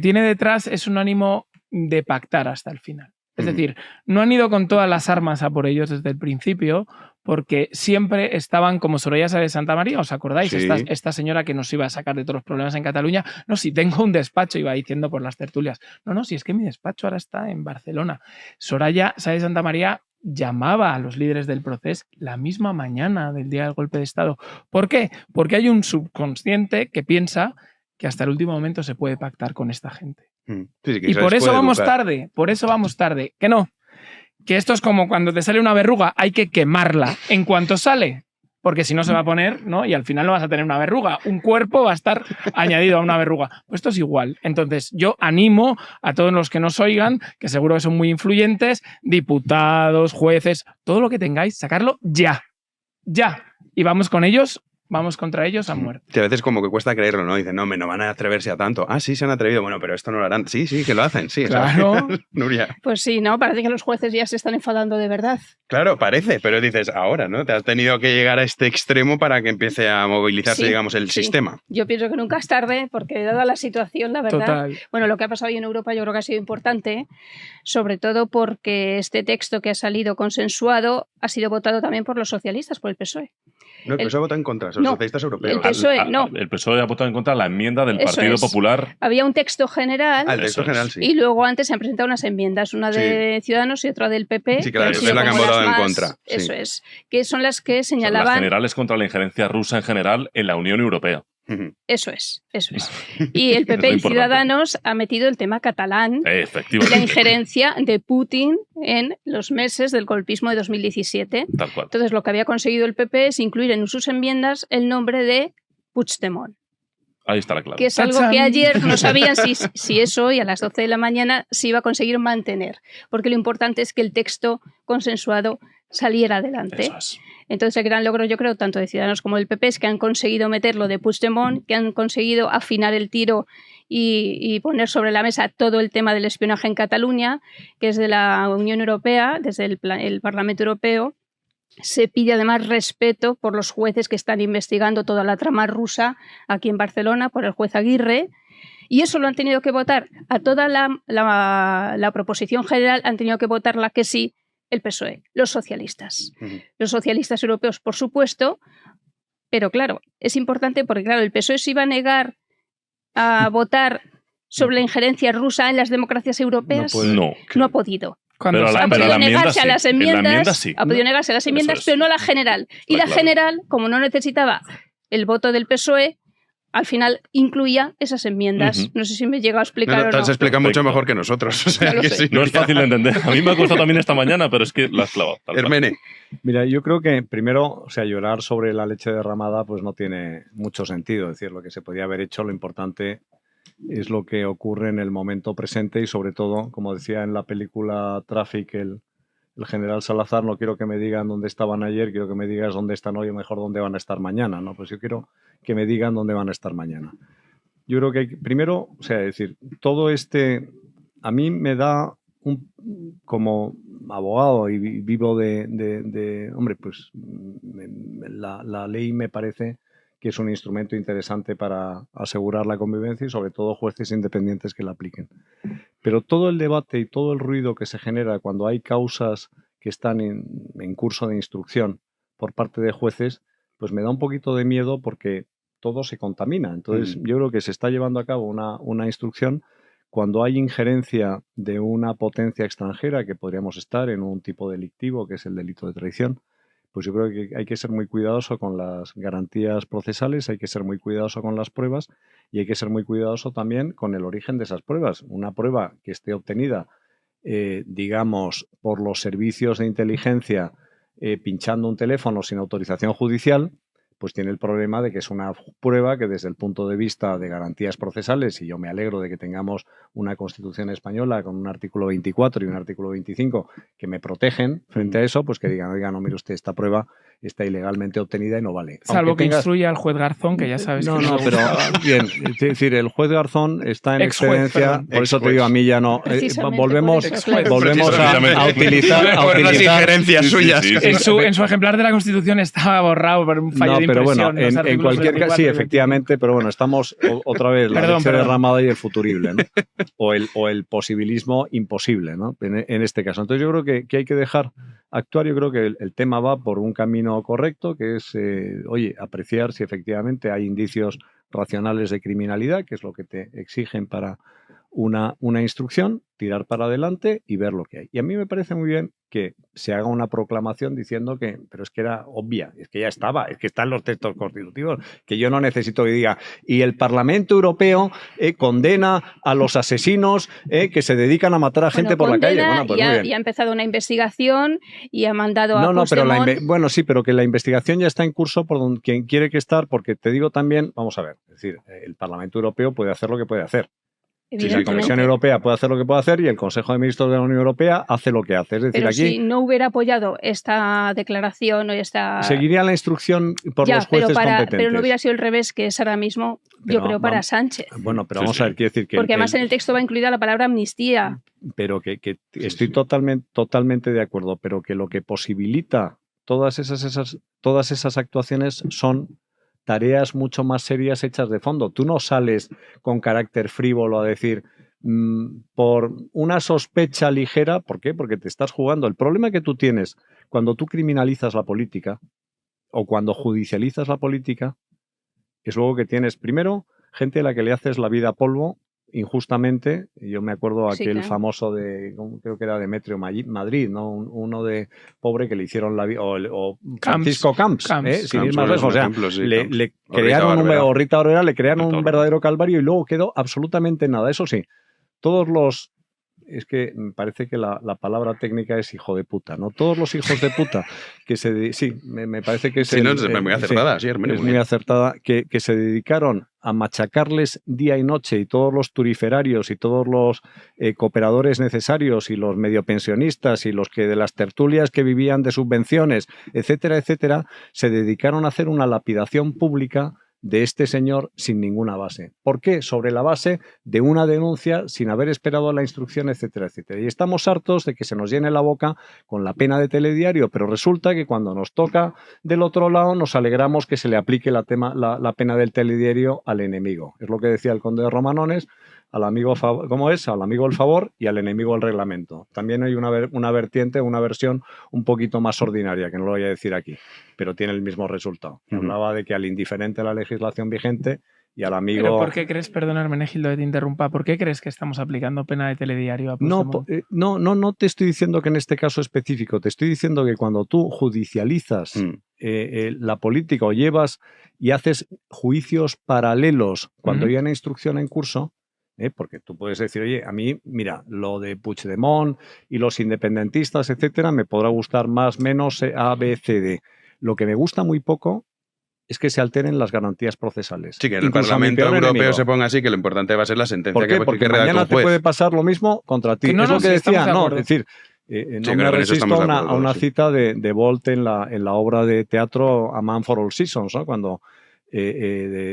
tiene detrás es un ánimo de pactar hasta el final. Es decir, no han ido con todas las armas a por ellos desde el principio, porque siempre estaban como Soraya Sáenz de Santamaría, ¿os acordáis? Sí. Esta señora que nos iba a sacar de todos los problemas en Cataluña. No, si tengo un despacho, iba diciendo por las tertulias. No, si es que mi despacho ahora está en Barcelona. Soraya Sáenz de Santamaría llamaba a los líderes del proceso la misma mañana del día del golpe de Estado. ¿Por qué? Porque hay un subconsciente que piensa que hasta el último momento se puede pactar con esta gente. Sí, que Y se por les eso puede vamos educar. tarde, por eso vamos tarde. Que no, que esto es como cuando te sale una verruga, hay que quemarla en cuanto sale, porque si no se va a poner, ¿no? Y al final no vas a tener una verruga, un cuerpo va a estar añadido a una verruga. Pues esto es igual. Entonces yo animo a todos los que nos oigan, que seguro que son muy influyentes, diputados, jueces, todo lo que tengáis, sacarlo ya, ya. Y vamos con ellos. Vamos contra ellos a muerte. Que a veces como que cuesta creerlo, ¿no? Dicen, no van a atreverse a tanto. Ah, sí, se han atrevido. Bueno, pero esto no lo harán. Sí, que lo hacen, sí. Claro. ¿Sabes? Nuria. Pues sí, ¿no? Parece que los jueces ya se están enfadando de verdad. Claro, parece, pero dices, ahora, ¿no? Te has tenido que llegar a este extremo para que empiece a movilizarse, Sí, digamos, el sí. sistema. Yo pienso que nunca es tarde, porque dada la situación, la verdad, Total. bueno, lo que ha pasado hoy en Europa yo creo que ha sido importante, sobre todo porque este texto que ha salido consensuado ha sido votado también por los socialistas, por el PSOE. No, el El- PSOE vota en contra, son No, socialistas europeos. el PSOE, no. El PSOE ha votado en contra de la enmienda del Eso Partido es. Popular. Había un texto general Ah, el texto Eso es. general, sí. y luego antes se han presentado unas enmiendas, una de Ciudadanos y otra del PP. Sí, que la del han PP sido la que han como votado las en más- contra, sí. Eso es, que son las que La señalaban. general es contra la injerencia rusa en general en la Unión Europea. Ujú. Eso es, eso es. Y el Es lo PP y importante. Ciudadanos ha metido el tema catalán y la Efectivamente. injerencia de Putin en los meses del golpismo de 2017. Tal cual. Entonces, lo que había conseguido el PP es incluir en sus enmiendas el nombre de Puigdemont, Ahí está la clave. que es algo ¡Tachán! que ayer no sabían si eso hoy a las 12 de la mañana se iba a conseguir mantener, porque lo importante es que el texto consensuado saliera adelante. Eso es. Entonces, el gran logro, yo creo, tanto de Ciudadanos como del PP es que han conseguido meter lo de Puigdemont, que han conseguido afinar el tiro y poner sobre la mesa todo el tema del espionaje en Cataluña, que es de la Unión Europea, desde el Parlamento Europeo. Se pide además respeto por los jueces que están investigando toda la trama rusa aquí en Barcelona, por el juez Aguirre. Y eso lo han tenido que votar a toda la proposición general, han tenido que votarla que sí el PSOE, los socialistas. Ujú. Los socialistas europeos, por supuesto, pero claro, es importante porque claro, el PSOE se iba a negar a votar sobre la injerencia rusa en las democracias europeas. puede. No. No ha podido. Cuando Pero se la- Ha han- pero podido enmienda negarse a sí. las En la enmiendas, enmienda sí. ha podido negarse a las Eso enmiendas, es. pero no a la general. Y la Claro. general, como no necesitaba el voto del PSOE, al final incluía esas enmiendas. Ujú. No sé si me llega a explicar No, o te has no. explicado mucho Perfecto. mejor que nosotros. O sea, Ya lo que sé. sí, No es Nuria. fácil de entender. A mí me ha costado también esta mañana, pero es que la has clavado. tal cual. Hermene. Mira, yo creo que primero, o sea, llorar sobre la leche derramada pues no tiene mucho sentido. Es decir, lo que se podía haber hecho, lo importante es lo que ocurre en el momento presente y sobre todo, como decía en la película Traffic el general Salazar, no quiero que me digan dónde estaban ayer, quiero que me digas dónde están hoy o mejor dónde van a estar mañana, ¿no? Pues yo quiero que me digan dónde van a estar mañana. Yo creo que primero, o sea, es decir, todo a mí me da como abogado y vivo hombre, pues la ley me parece que es un instrumento interesante para asegurar la convivencia y sobre todo jueces independientes que la apliquen. Pero todo el debate y todo el ruido que se genera cuando hay causas que están en curso de instrucción por parte de jueces, pues me da un poquito de miedo porque todo se contamina. Entonces, yo creo que se está llevando a cabo una instrucción cuando hay injerencia de una potencia extranjera, que podríamos estar en un tipo delictivo, que es el delito de traición, pues yo creo que hay que ser muy cuidadoso con las garantías procesales, hay que ser muy cuidadoso con las pruebas y hay que ser muy cuidadoso también con el origen de esas pruebas. Una prueba que esté obtenida, digamos, por los servicios de inteligencia pinchando un teléfono sin autorización judicial, pues tiene el problema de que es una prueba que desde el punto de vista de garantías procesales, y yo me alegro de que tengamos una Constitución española con un artículo 24 y un artículo 25 que me protegen frente a eso, pues que digan, oiga, no, mire usted, esta prueba está ilegalmente obtenida y no vale. Salvo Aunque que tengas- instruya al juez Garzón, que ya sabes No, que no, le pero gusta. bien, es decir, el juez Garzón está en Ex-juez, excedencia, perdón. por eso te Ex-juez. digo, a mí ya no. Precisamente Volvemos, por eso, claro. volvemos a Precisamente. utilizar... Por las injerencias Sí, sí, suyas. sí, sí. En su ejemplar de la Constitución estaba borrado por un fallo No, de pero impresión. bueno, los en artículos cualquier caso, 24 sí, y efectivamente, pero bueno, estamos otra vez la Perdón, leche perdón. derramada y el futurible, ¿no? O el posibilismo imposible, ¿no? En este caso. Entonces yo creo que hay que dejar actuar. Yo creo que el tema va por un camino correcto, que es, oye, apreciar si efectivamente hay indicios racionales de criminalidad, que es lo que te exigen para una instrucción, tirar para adelante y ver lo que hay. Y a mí me parece muy bien que se haga una proclamación diciendo que, pero es que era obvia, es que ya estaba, es que están los textos constitutivos, que yo no necesito que diga, y el Parlamento Europeo condena a los asesinos que se dedican a matar a gente por la calle. Bueno, pues muy bien. Y ha empezado una investigación y ha mandado a Puigdemont... Bueno, sí, pero que la investigación ya está en curso por donde quien quiere que estar, porque te digo también, vamos a ver, es decir, el Parlamento Europeo puede hacer lo que puede hacer. Si la Comisión Europea puede hacer lo que puede hacer y el Consejo de Ministros de la Unión Europea hace lo que hace. Es decir, pero aquí si no hubiera apoyado esta declaración o esta... Seguiría la instrucción por los jueces competentes. Pero no hubiera sido el revés que es ahora mismo, yo creo, para Sánchez. Bueno, pero vamos a ver, quiero decir que... Porque además en el texto va incluida la palabra amnistía. Pero que estoy totalmente de acuerdo, pero que lo que posibilita todas esas actuaciones son tareas mucho más serias hechas de fondo. Tú no sales con carácter frívolo a decir por una sospecha ligera. ¿Por qué? Porque te estás jugando. El problema que tú tienes cuando tú criminalizas la política o cuando judicializas la política es luego que tienes, primero, gente a la que le haces la vida a polvo injustamente. Yo me acuerdo aquel famoso de, creo que era Demetrio Madrid, ¿no? Uno de pobre que le hicieron la vida, o Francisco Camps, sin ir más lejos. O sea, le crearon o Rita Barberá, le crearon un verdadero calvario y luego quedó absolutamente nada. Eso sí, todos los... Es que me parece que la palabra técnica es hijo de puta, ¿no? Todos los hijos de puta que se... Sí, me parece que es... Sí, no, es muy acertada, sí, es muy acertada, que se dedicaron a machacarles día y noche y todos los turiferarios y todos los cooperadores necesarios y los mediopensionistas y los que de las tertulias que vivían de subvenciones, etcétera, etcétera, se dedicaron a hacer una lapidación pública de este señor sin ninguna base. ¿Por qué? Sobre la base de una denuncia sin haber esperado la instrucción, etcétera, etcétera. Y estamos hartos de que se nos llene la boca con la pena de telediario, pero resulta que cuando nos toca del otro lado nos alegramos que se le aplique la pena del telediario al enemigo. Es lo que decía el conde de Romanones, al amigo, ¿cómo es? Al amigo el favor y al enemigo el reglamento. También hay una vertiente, una versión un poquito más ordinaria, que no lo voy a decir aquí, pero tiene el mismo resultado. Hablaba de que al indiferente a la legislación vigente y al amigo... ¿Pero por qué crees, perdona Hermenegildo que te interrumpa, por qué crees que estamos aplicando pena de telediario a Puigdemont? No te estoy diciendo que en este caso específico, te estoy diciendo que cuando tú judicializas la política o llevas y haces juicios paralelos cuando hay una instrucción en curso, porque tú puedes decir, oye, a mí, mira, lo de Puigdemont y los independentistas, etcétera, me podrá gustar más, menos, A, B, C, D. Lo que me gusta muy poco es que se alteren las garantías procesales. Sí, que en el Parlamento Europeo se ponga así, que lo importante va a ser la sentencia. ¿Por qué? Porque mañana te puede pasar lo mismo contra ti. Es lo que decía, no, es decir, no me resisto a una cita de Bolt en la obra de teatro A Man for All Seasons, ¿no? Cuando...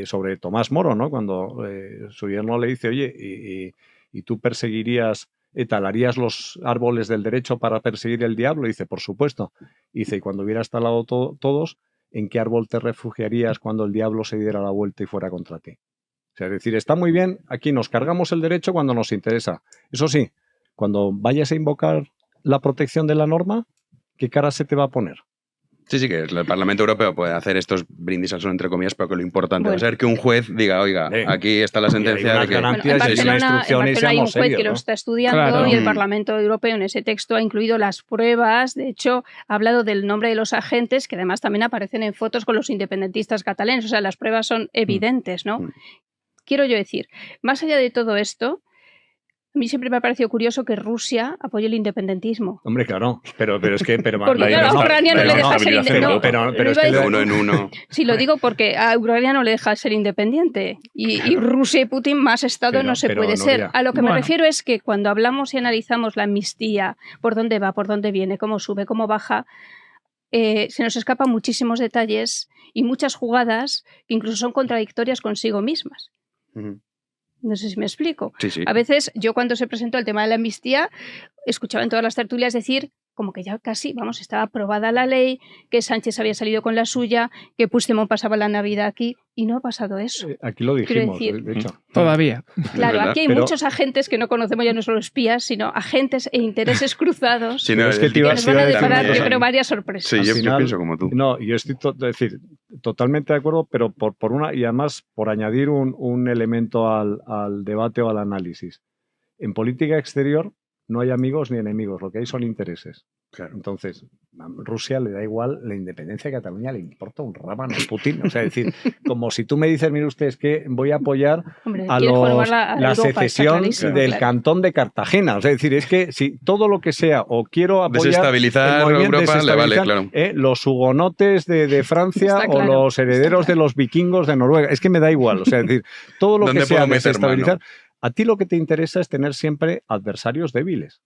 sobre Tomás Moro, ¿no? Cuando su yerno le dice, oye, y tú perseguirías, talarías los árboles del derecho para perseguir el diablo, y dice, por supuesto. Y dice, y cuando hubieras talado todos, ¿en qué árbol te refugiarías cuando el diablo se diera la vuelta y fuera contra ti? O sea, es decir, está muy bien, aquí nos cargamos el derecho cuando nos interesa. Eso sí, cuando vayas a invocar la protección de la norma, ¿qué cara se te va a poner? Sí, que el Parlamento Europeo puede hacer estos brindis al sol, entre comillas, pero que lo importante va a ser que un juez diga, oiga, aquí está la sentencia de que... En Barcelona hay un juez que lo está estudiando y el Parlamento Europeo en ese texto ha incluido las pruebas. De hecho, ha hablado del nombre de los agentes, que además también aparecen en fotos con los independentistas catalanes. O sea, las pruebas son evidentes, ¿no? Quiero yo decir, más allá de todo esto, a mí siempre me ha parecido curioso que Rusia apoye el independentismo. Hombre, claro, pero es que... Porque a Ucrania no le deja ser independiente. Pero es que de uno en uno. Sí, lo digo porque a Ucrania no le deja ser independiente. Y Rusia y Putin más Estado no se puede ser. A lo que me refiero es que cuando hablamos y analizamos la amnistía, por dónde va, por dónde viene, cómo sube, cómo baja, se nos escapan muchísimos detalles y muchas jugadas que incluso son contradictorias consigo mismas. No sé si me explico. Sí. A veces yo cuando se presentó el tema de la amnistía escuchaba en todas las tertulias decir como que ya casi, estaba aprobada la ley, que Sánchez había salido con la suya, que Puigdemont pasaba la Navidad aquí y no ha pasado eso. Aquí lo dijimos, de hecho. Todavía. Claro, aquí hay muchos agentes que no conocemos, ya no solo espías, sino agentes e intereses cruzados que nos van a deparar, yo creo, varias sorpresas. Sí, yo pienso como tú. No, yo estoy totalmente de acuerdo, pero por una, y además por añadir un elemento al debate o al análisis. En política exterior no hay amigos ni enemigos, lo que hay son intereses. Claro. Entonces, a Rusia le da igual la independencia de Cataluña, le importa un rábano Putin. O sea, es decir, como si tú me dices, mire usted, es que voy a apoyar la secesión del cantón de Cartagena. O sea, es decir, es que si todo lo que sea, o quiero apoyar desestabilizar Europa, le vale, claro. Los hugonotes de Francia o los herederos de los vikingos de Noruega. Es que me da igual. O sea, es decir, todo lo que sea desestabilizar. A ti lo que te interesa es tener siempre adversarios débiles.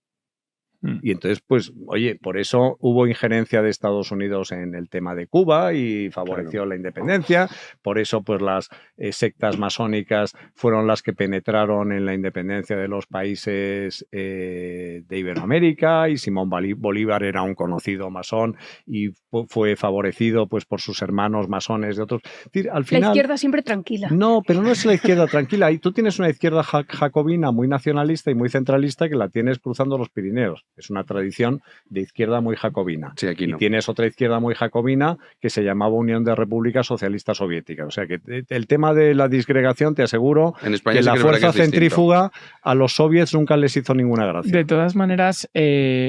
Y entonces, pues, oye, por eso hubo injerencia de Estados Unidos en el tema de Cuba y favoreció la independencia. Por eso, pues, las sectas masónicas fueron las que penetraron en la independencia de los países de Iberoamérica, y Simón Bolívar era un conocido masón y fue favorecido, pues, por sus hermanos masones de otros. Es decir, al final, la izquierda siempre tranquila. No, pero no es la izquierda tranquila. Y tú tienes una izquierda jacobina muy nacionalista y muy centralista que la tienes cruzando los Pirineos. Es una tradición de izquierda muy jacobina. Sí, aquí no. Y tienes otra izquierda muy jacobina que se llamaba Unión de Repúblicas Socialistas Soviéticas. O sea que el tema de la disgregación, te aseguro en España que sí la que fuerza es centrífuga a los soviets nunca les hizo ninguna gracia. De todas maneras...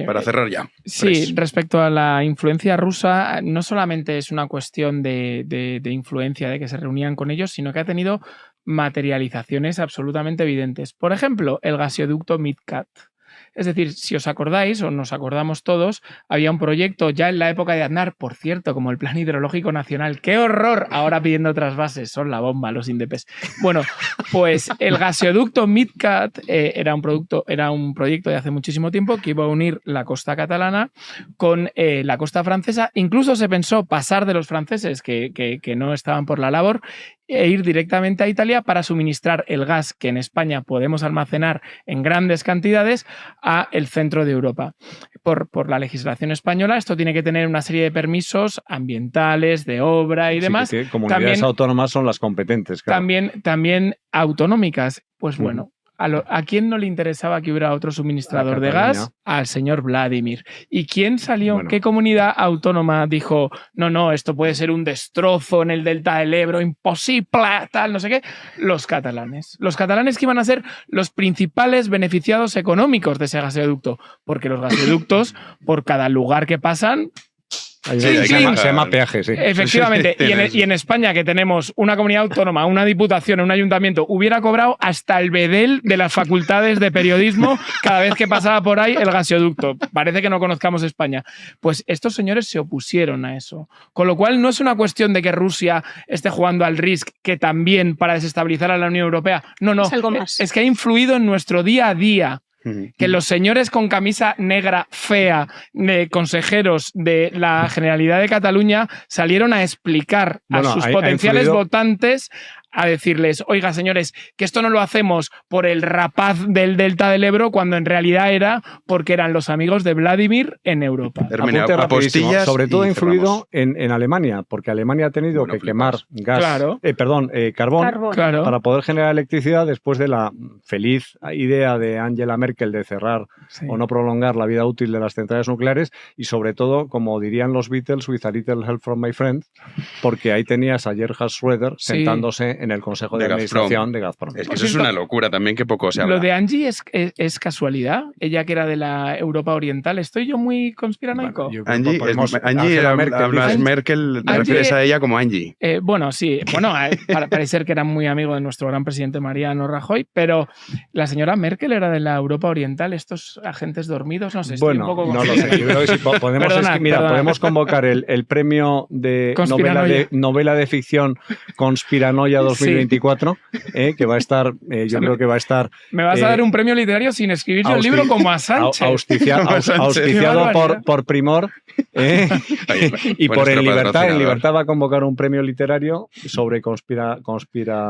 para cerrar ya. Sí, respecto a la influencia rusa, no solamente es una cuestión de influencia, de que se reunían con ellos, sino que ha tenido materializaciones absolutamente evidentes. Por ejemplo, el gasoducto MidCat. Es decir, si os acordáis, o nos acordamos todos, había un proyecto ya en la época de Aznar, por cierto, como el Plan Hidrológico Nacional. ¡Qué horror! Ahora pidiendo otras bases, son la bomba los indepes. Bueno, pues el gasoducto MidCat era un proyecto de hace muchísimo tiempo que iba a unir la costa catalana con la costa francesa. Incluso se pensó pasar de los franceses que no estaban por la labor e ir directamente a Italia para suministrar el gas que en España podemos almacenar en grandes cantidades a el centro de Europa. Por la legislación española, esto tiene que tener una serie de permisos ambientales, de obra y demás. Sí, comunidades autónomas son las competentes. Claro. También autonómicas. Pues bueno, ¿a quién no le interesaba que hubiera otro suministrador de gas? Al señor Vladimir. ¿Y quién salió? Bueno. ¿Qué comunidad autónoma dijo, no, esto puede ser un destrozo en el delta del Ebro, imposible, tal, no sé qué? Los catalanes. Los catalanes que iban a ser los principales beneficiados económicos de ese gasoducto, porque los gasoductos, por cada lugar que pasan... Se llama peaje, sí. Efectivamente. Y en España, que tenemos una comunidad autónoma, una diputación, un ayuntamiento, hubiera cobrado hasta el bedel de las facultades de periodismo cada vez que pasaba por ahí el gasoducto. Parece que no conozcamos España. Pues estos señores se opusieron a eso. Con lo cual no es una cuestión de que Rusia esté jugando al Risk, que también para desestabilizar a la Unión Europea. No. Es algo más. Es que ha influido en nuestro día a día. Que los señores con camisa negra fea de consejeros de la Generalidad de Cataluña salieron a explicar a sus potenciales votantes, a decirles, oiga, señores, que esto no lo hacemos por el rapaz del delta del Ebro, cuando en realidad era porque eran los amigos de Vladimir en Europa. Sobre todo ha influido en Alemania, porque Alemania ha tenido que quemar carbón para poder generar electricidad después de la feliz idea de Angela Merkel de cerrar o no prolongar la vida útil de las centrales nucleares, y sobre todo, como dirían los Beatles, with a little help from my friend, porque ahí tenías a Gerhard Schröder sentándose en el Consejo de Administración de Gazprom. Es que eso es una locura también, que poco se habla. Lo de Angie es casualidad, ella que era de la Europa Oriental. ¿Estoy yo muy conspiranoico? Angie era Merkel, te refieres a ella como Angie. Bueno, sí. Bueno, parece ser que era muy amigo de nuestro gran presidente Mariano Rajoy, pero la señora Merkel era de la Europa Oriental. Estos agentes dormidos, no sé. Bueno, un poco no lo sé. Yo creo que sí, podemos convocar el premio de novela de ficción Conspiranoia 2024, que va a estar, yo creo que va a estar... Me vas a dar un premio literario sin escribir yo el libro como a Sánchez. Auspiciado por Primor, y por En Libertad. En Libertad va a convocar un premio literario sobre conspira.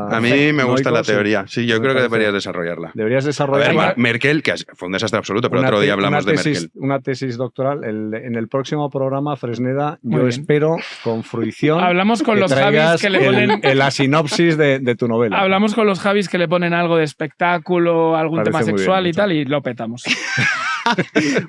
A mí me gusta la teoría. Sí, yo creo que deberías desarrollarla. Deberías desarrollarla. Merkel, que fue un desastre absoluto, pero otro día hablamos de Merkel. Una tesis doctoral. En el próximo programa, Fresneda, yo espero con fruición. Hablamos con los Javis que le ponen la sinopsis de tu novela. Hablamos con los Javis que le ponen algo de espectáculo, algún tema sexual y tal, y lo petamos.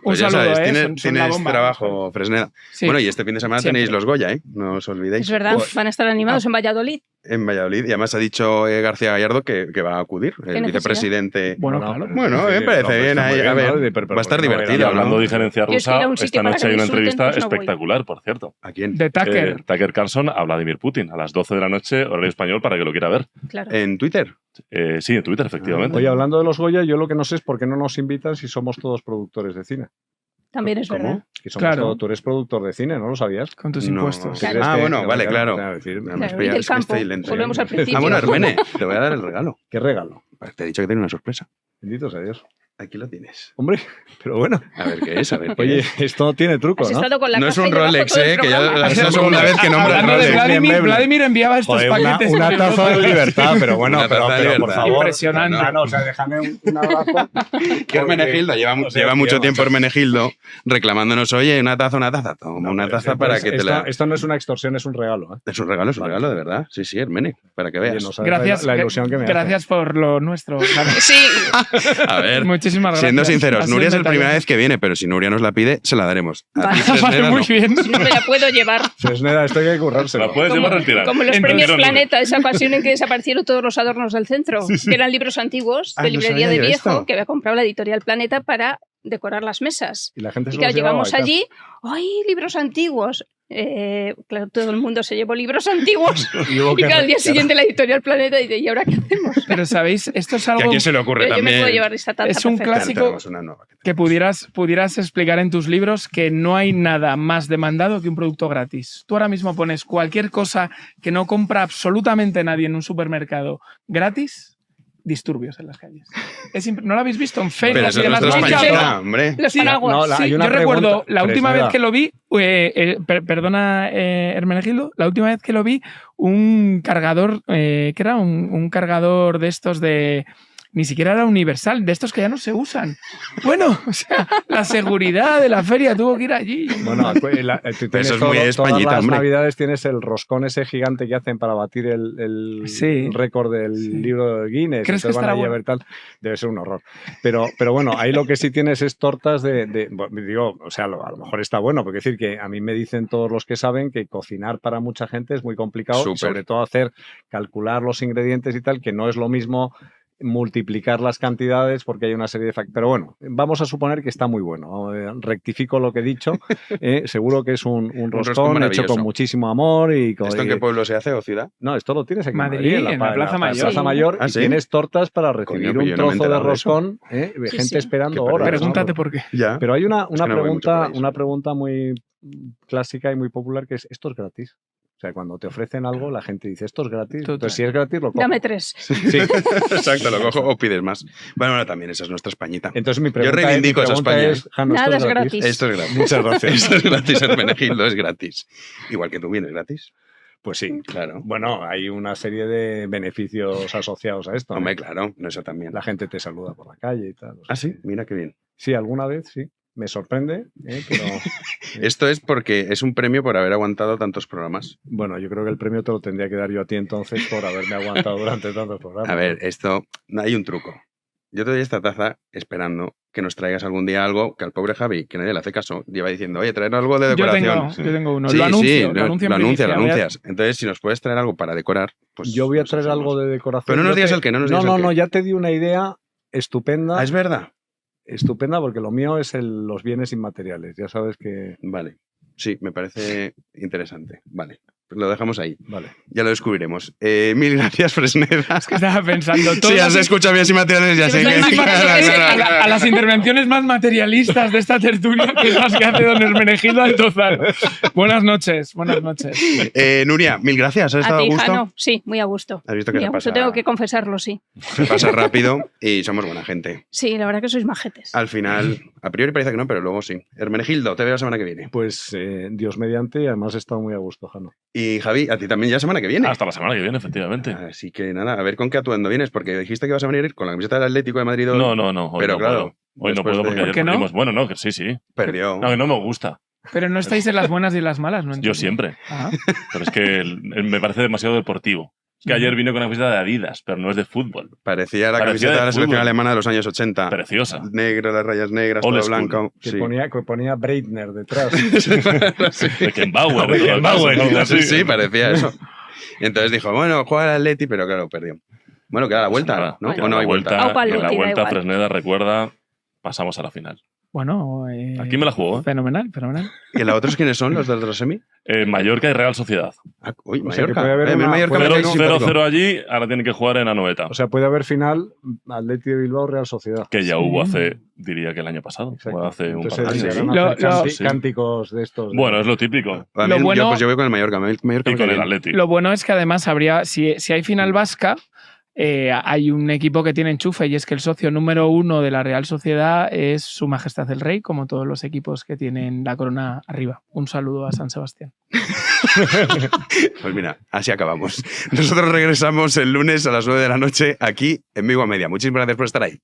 Pues Un ya saludo, sabes, son la tienes bomba. trabajo, Fresneda. Sí. Bueno, y este fin de semana Siempre. tenéis los Goya, ¿eh? No os olvidéis. Es verdad, van a estar animados en Valladolid. En Valladolid. Y además ha dicho García Gallardo que va a acudir, el necesidad? vicepresidente. Bueno, claro. Bueno, me parece bien. Ahí, a ver, va a estar Y divertido, hablando ¿no? de injerencia Yo es que ir rusa, a un sitio esta para noche que hay me una insulten, entrevista pues no voy. espectacular, por cierto. ¿A quién? De Tucker. Tucker Carlson a Vladimir Putin a las 12 de la noche, horario español, para que lo quiera ver. Claro. ¿En Twitter? Sí, en Twitter, efectivamente. Oye, hablando de los Goya, yo lo que no sé es por qué no nos invitan si somos todos productores de cine. También es verdad. Que somos Claro. tú eres productor de cine, ¿no lo sabías? Con tus No. impuestos. Claro. Ah, bueno, vale, Claro, claro. claro, es decir, Me has Claro, pillado, del es que campo. estoy lento. Volvemos al principio. Ah, bueno, Hermene, te voy a dar el regalo. ¿Qué regalo? Te he dicho que tiene una sorpresa. Bendito sea Dios. Aquí lo tienes. Hombre, pero bueno. A ver qué es, a ver qué Oye, es. esto tiene truco, Has ¿no? estado con la No es caja un ahí debajo Rolex, todo el que ya programa. es la segunda vez que nombra el Hablando de Rolex. Vladimir, Vladimir enviaba estos Joder, paquetes. una de taza Europa. de libertad, pero bueno, Una pero taza de por libertad. favor. Impresionante. No, o sea, déjame un abrazo. Que Hermenegildo lleva mucho tiempo Hermenegildo reclamándonos, oye, una taza, toma una taza para que te la... Esto no es una extorsión, es un regalo. ¿eh? Es un regalo, de verdad. Sí, sí, Hermene, para que Oye, veas. no sabes Gracias, la ilusión que me hace. gracias por lo nuestro. Claro. Sí, A ver, Muchísimas gracias. siendo Ha sinceros, sido Nuria es la detalle. primera vez que viene, pero si Nuria nos la pide, se la daremos. A Vale. ti, Fresneda, Vale, no. muy bien. no me la puedo llevar. Fresneda, esto hay que currárselo. La puedes Como, llevar retirada. como los Entonces, premios no, no. Planeta, esa ocasión en que desaparecieron todos los adornos del centro, que eran libros antiguos Ah, de no librería sabía de yo viejo esto. que había comprado la editorial Planeta para decorar las mesas. Y la gente Y se claro, los llevaba llegamos y tal. allí, ¡ay, libros antiguos! Claro, todo el mundo se llevó libros antiguos. Y hubo Y que- claro, al día siguiente la editorial Planeta dice, ¿y ahora qué hacemos? Pero sabéis, esto es Que a algo quién se le ocurre Yo me también. puedo llevar esta taza. Es un perfecta. clásico Tenemos una nueva. que pudieras explicar en tus libros que no hay nada más demandado que un producto gratis. Tú ahora mismo pones cualquier cosa que no compra absolutamente nadie en un supermercado gratis, disturbios en las calles. ¿No lo habéis visto en Pero ferias? eso y es en las nuestra manchas, Españita, hombre. Los Sí, paraguas. no, Sí, hay yo una recuerdo pregunta, la última Fresneda. vez que lo vi, perdona Hermenegildo, la última vez que lo vi, un cargador, que era un cargador de estos de... Ni siquiera era universal, de estos que ya no se usan. Bueno, o sea, la seguridad de la feria tuvo que ir allí. Bueno, tú tienes Eso es muy todas españita, las hombre. navidades tienes el roscón ese gigante que hacen para batir el Sí. récord del Sí. libro de Guinness. ¿Crees que Entonces van estará ahí a bueno? ver tal. Debe ser un horror. Pero bueno, ahí lo que sí tienes es tortas bueno, digo, o sea, a lo mejor está bueno, porque decir que a mí me dicen todos los que saben que cocinar para mucha gente es muy complicado, y Súper. sobre todo calcular los ingredientes y tal, que no es lo mismo multiplicar las cantidades porque hay una serie de factores. Pero bueno, vamos a suponer que está muy bueno. Rectifico lo que he dicho. Seguro que es un roscón roscón hecho maravilloso. con muchísimo amor y con... ¿Esto en qué pueblo se hace o ciudad? No, esto lo tienes aquí Madrid, en en la Plaza Mayor. Plaza Mayor Ah, y ¿sí? tienes tortas para recibir Coño, un yo no me he trozo de enterado de eso. roscón, gente sí. esperando Qué horas. ¿no? Pregúntate por qué. Ya. Pero hay una Es que no voy mucho por ahí. una pregunta muy clásica y muy popular que es, ¿esto es gratis? O sea, cuando te ofrecen algo, la gente dice, ¿esto es gratis? Total. Entonces, si es gratis, lo cojo. Dame 3. Sí. Exacto, lo cojo o pides más. Bueno, también esa es nuestra Españita. Entonces, mi pregunta, reivindico esa mi pregunta España, es, Jano, Nada ¿esto es gratis. Esto es gratis. Muchas gracias. Esto es gratis, Hermenegildo, es gratis. Igual que tú vienes gratis. Pues sí, Claro. bueno, hay una serie de beneficios asociados a esto. ¿no? Hombre, claro, no, eso también. La gente te saluda por la calle y tal. o sea Ah, sí, que- mira qué bien. Sí, alguna vez, sí. Me sorprende, pero Esto es porque es un premio por haber aguantado tantos programas. bueno, yo creo que el premio te lo tendría que dar yo a ti entonces por haberme aguantado durante tantos programas. A ver, esto, hay un truco. Yo te doy esta taza esperando que nos traigas algún día algo que al pobre Javi, que nadie le hace caso, lleva diciendo, oye, traer algo de Yo decoración. tengo uno. Sí, lo anuncio, sí, lo anuncio en lo primicia. Voy a- anuncias. Entonces, si nos puedes traer algo para decorar, pues... yo voy a pues traer hacemos. algo de decoración. Pero no nos Yo digas te- el qué, no nos No, digas no, el no, qué. ya te di una idea estupenda. Ah, es verdad. Estupenda porque lo mío es los bienes inmateriales. Ya sabes que... Vale. Sí, me parece interesante. Vale. Pues lo dejamos ahí. Vale. Ya lo descubriremos. Mil gracias, Fresneda. Es que estaba pensando todo. Sí, ya se escucha bien sin materiales, ya sé no hay que... más materiales. A las intervenciones más materialistas de esta tertulia, que es las que hace don Hermenegildo Altozano. Buenas noches, buenas noches. Nuria, mil gracias. ¿Has A estado a ti, gusto? Jano. Sí, muy a gusto. Has visto que Muy se a gusto, pasa, tengo que confesarlo, sí. se pasa rápido y somos buena gente. Sí, la verdad que sois majetes. Al final, a priori parece que no, pero luego sí. Hermenegildo, te veo la semana que viene. Pues Dios mediante, y además he estado muy a gusto, Jano. Y Javi, a ti también ya la semana que viene. Hasta la semana que viene, efectivamente. Así que nada, a ver con qué atuendo vienes, porque dijiste que ibas a venir con la camiseta del Atlético de Madrid. No, hoy Pero no claro, puedo. Hoy no después puedo de- porque ¿Por ayer qué no? perdimos. Bueno, no, que sí. Perdió. No, que no me gusta. Pero no estáis en las buenas y las malas, ¿no? Yo entiendo. siempre. Ah. Pero es que me parece demasiado deportivo. que ayer vino con una camiseta de Adidas, pero no es de fútbol. Parecía la Parecía camiseta de de la selección fútbol. alemana de los años 80. Preciosa. Negro, las rayas negras, Old todo school. blanco. Que, Sí. ponía Breitner detrás. Beckenbauer. Beckenbauer, Sí, parecía eso. Y entonces dijo, bueno, juega al Atleti, pero claro, perdió. Bueno, queda la vuelta, ¿no? Que ¿O no hay vuelta? Aupa En la Atleti, da vuelta, igual. Fresneda recuerda, pasamos a la final. Bueno, Aquí me la juego, ¿eh? Fenomenal, fenomenal. ¿Y los otros quiénes son, los del otro semi? Mallorca y Real Sociedad. Uy, O sea, que Mallorca. puede haber Mira, una- Mallorca puede me haber cae un simpático. 0-0 allí, ahora tienen que jugar en Anoeta. O sea, puede haber final Atleti de Bilbao Real Sociedad. Que ya hubo hace, diría que el año pasado. Exacto. O hace un par Entonces de años. llegarán Lo- a hacer lo- sí. cánticos de estos. Bueno, es lo típico. A mí, Lo bueno- yo, pues yo voy con el Mallorca. Mallorca Y me con cae el bien. Atleti. Lo bueno es que además habría, si hay final vasca, hay un equipo que tiene enchufe y es que el socio número 1 de la Real Sociedad es Su Majestad el Rey, como todos los equipos que tienen la corona arriba. Un saludo a San Sebastián. Pues mira, así acabamos. Nosotros regresamos el lunes a las 9 de la noche aquí en Vigo a Media. Muchísimas gracias por estar ahí.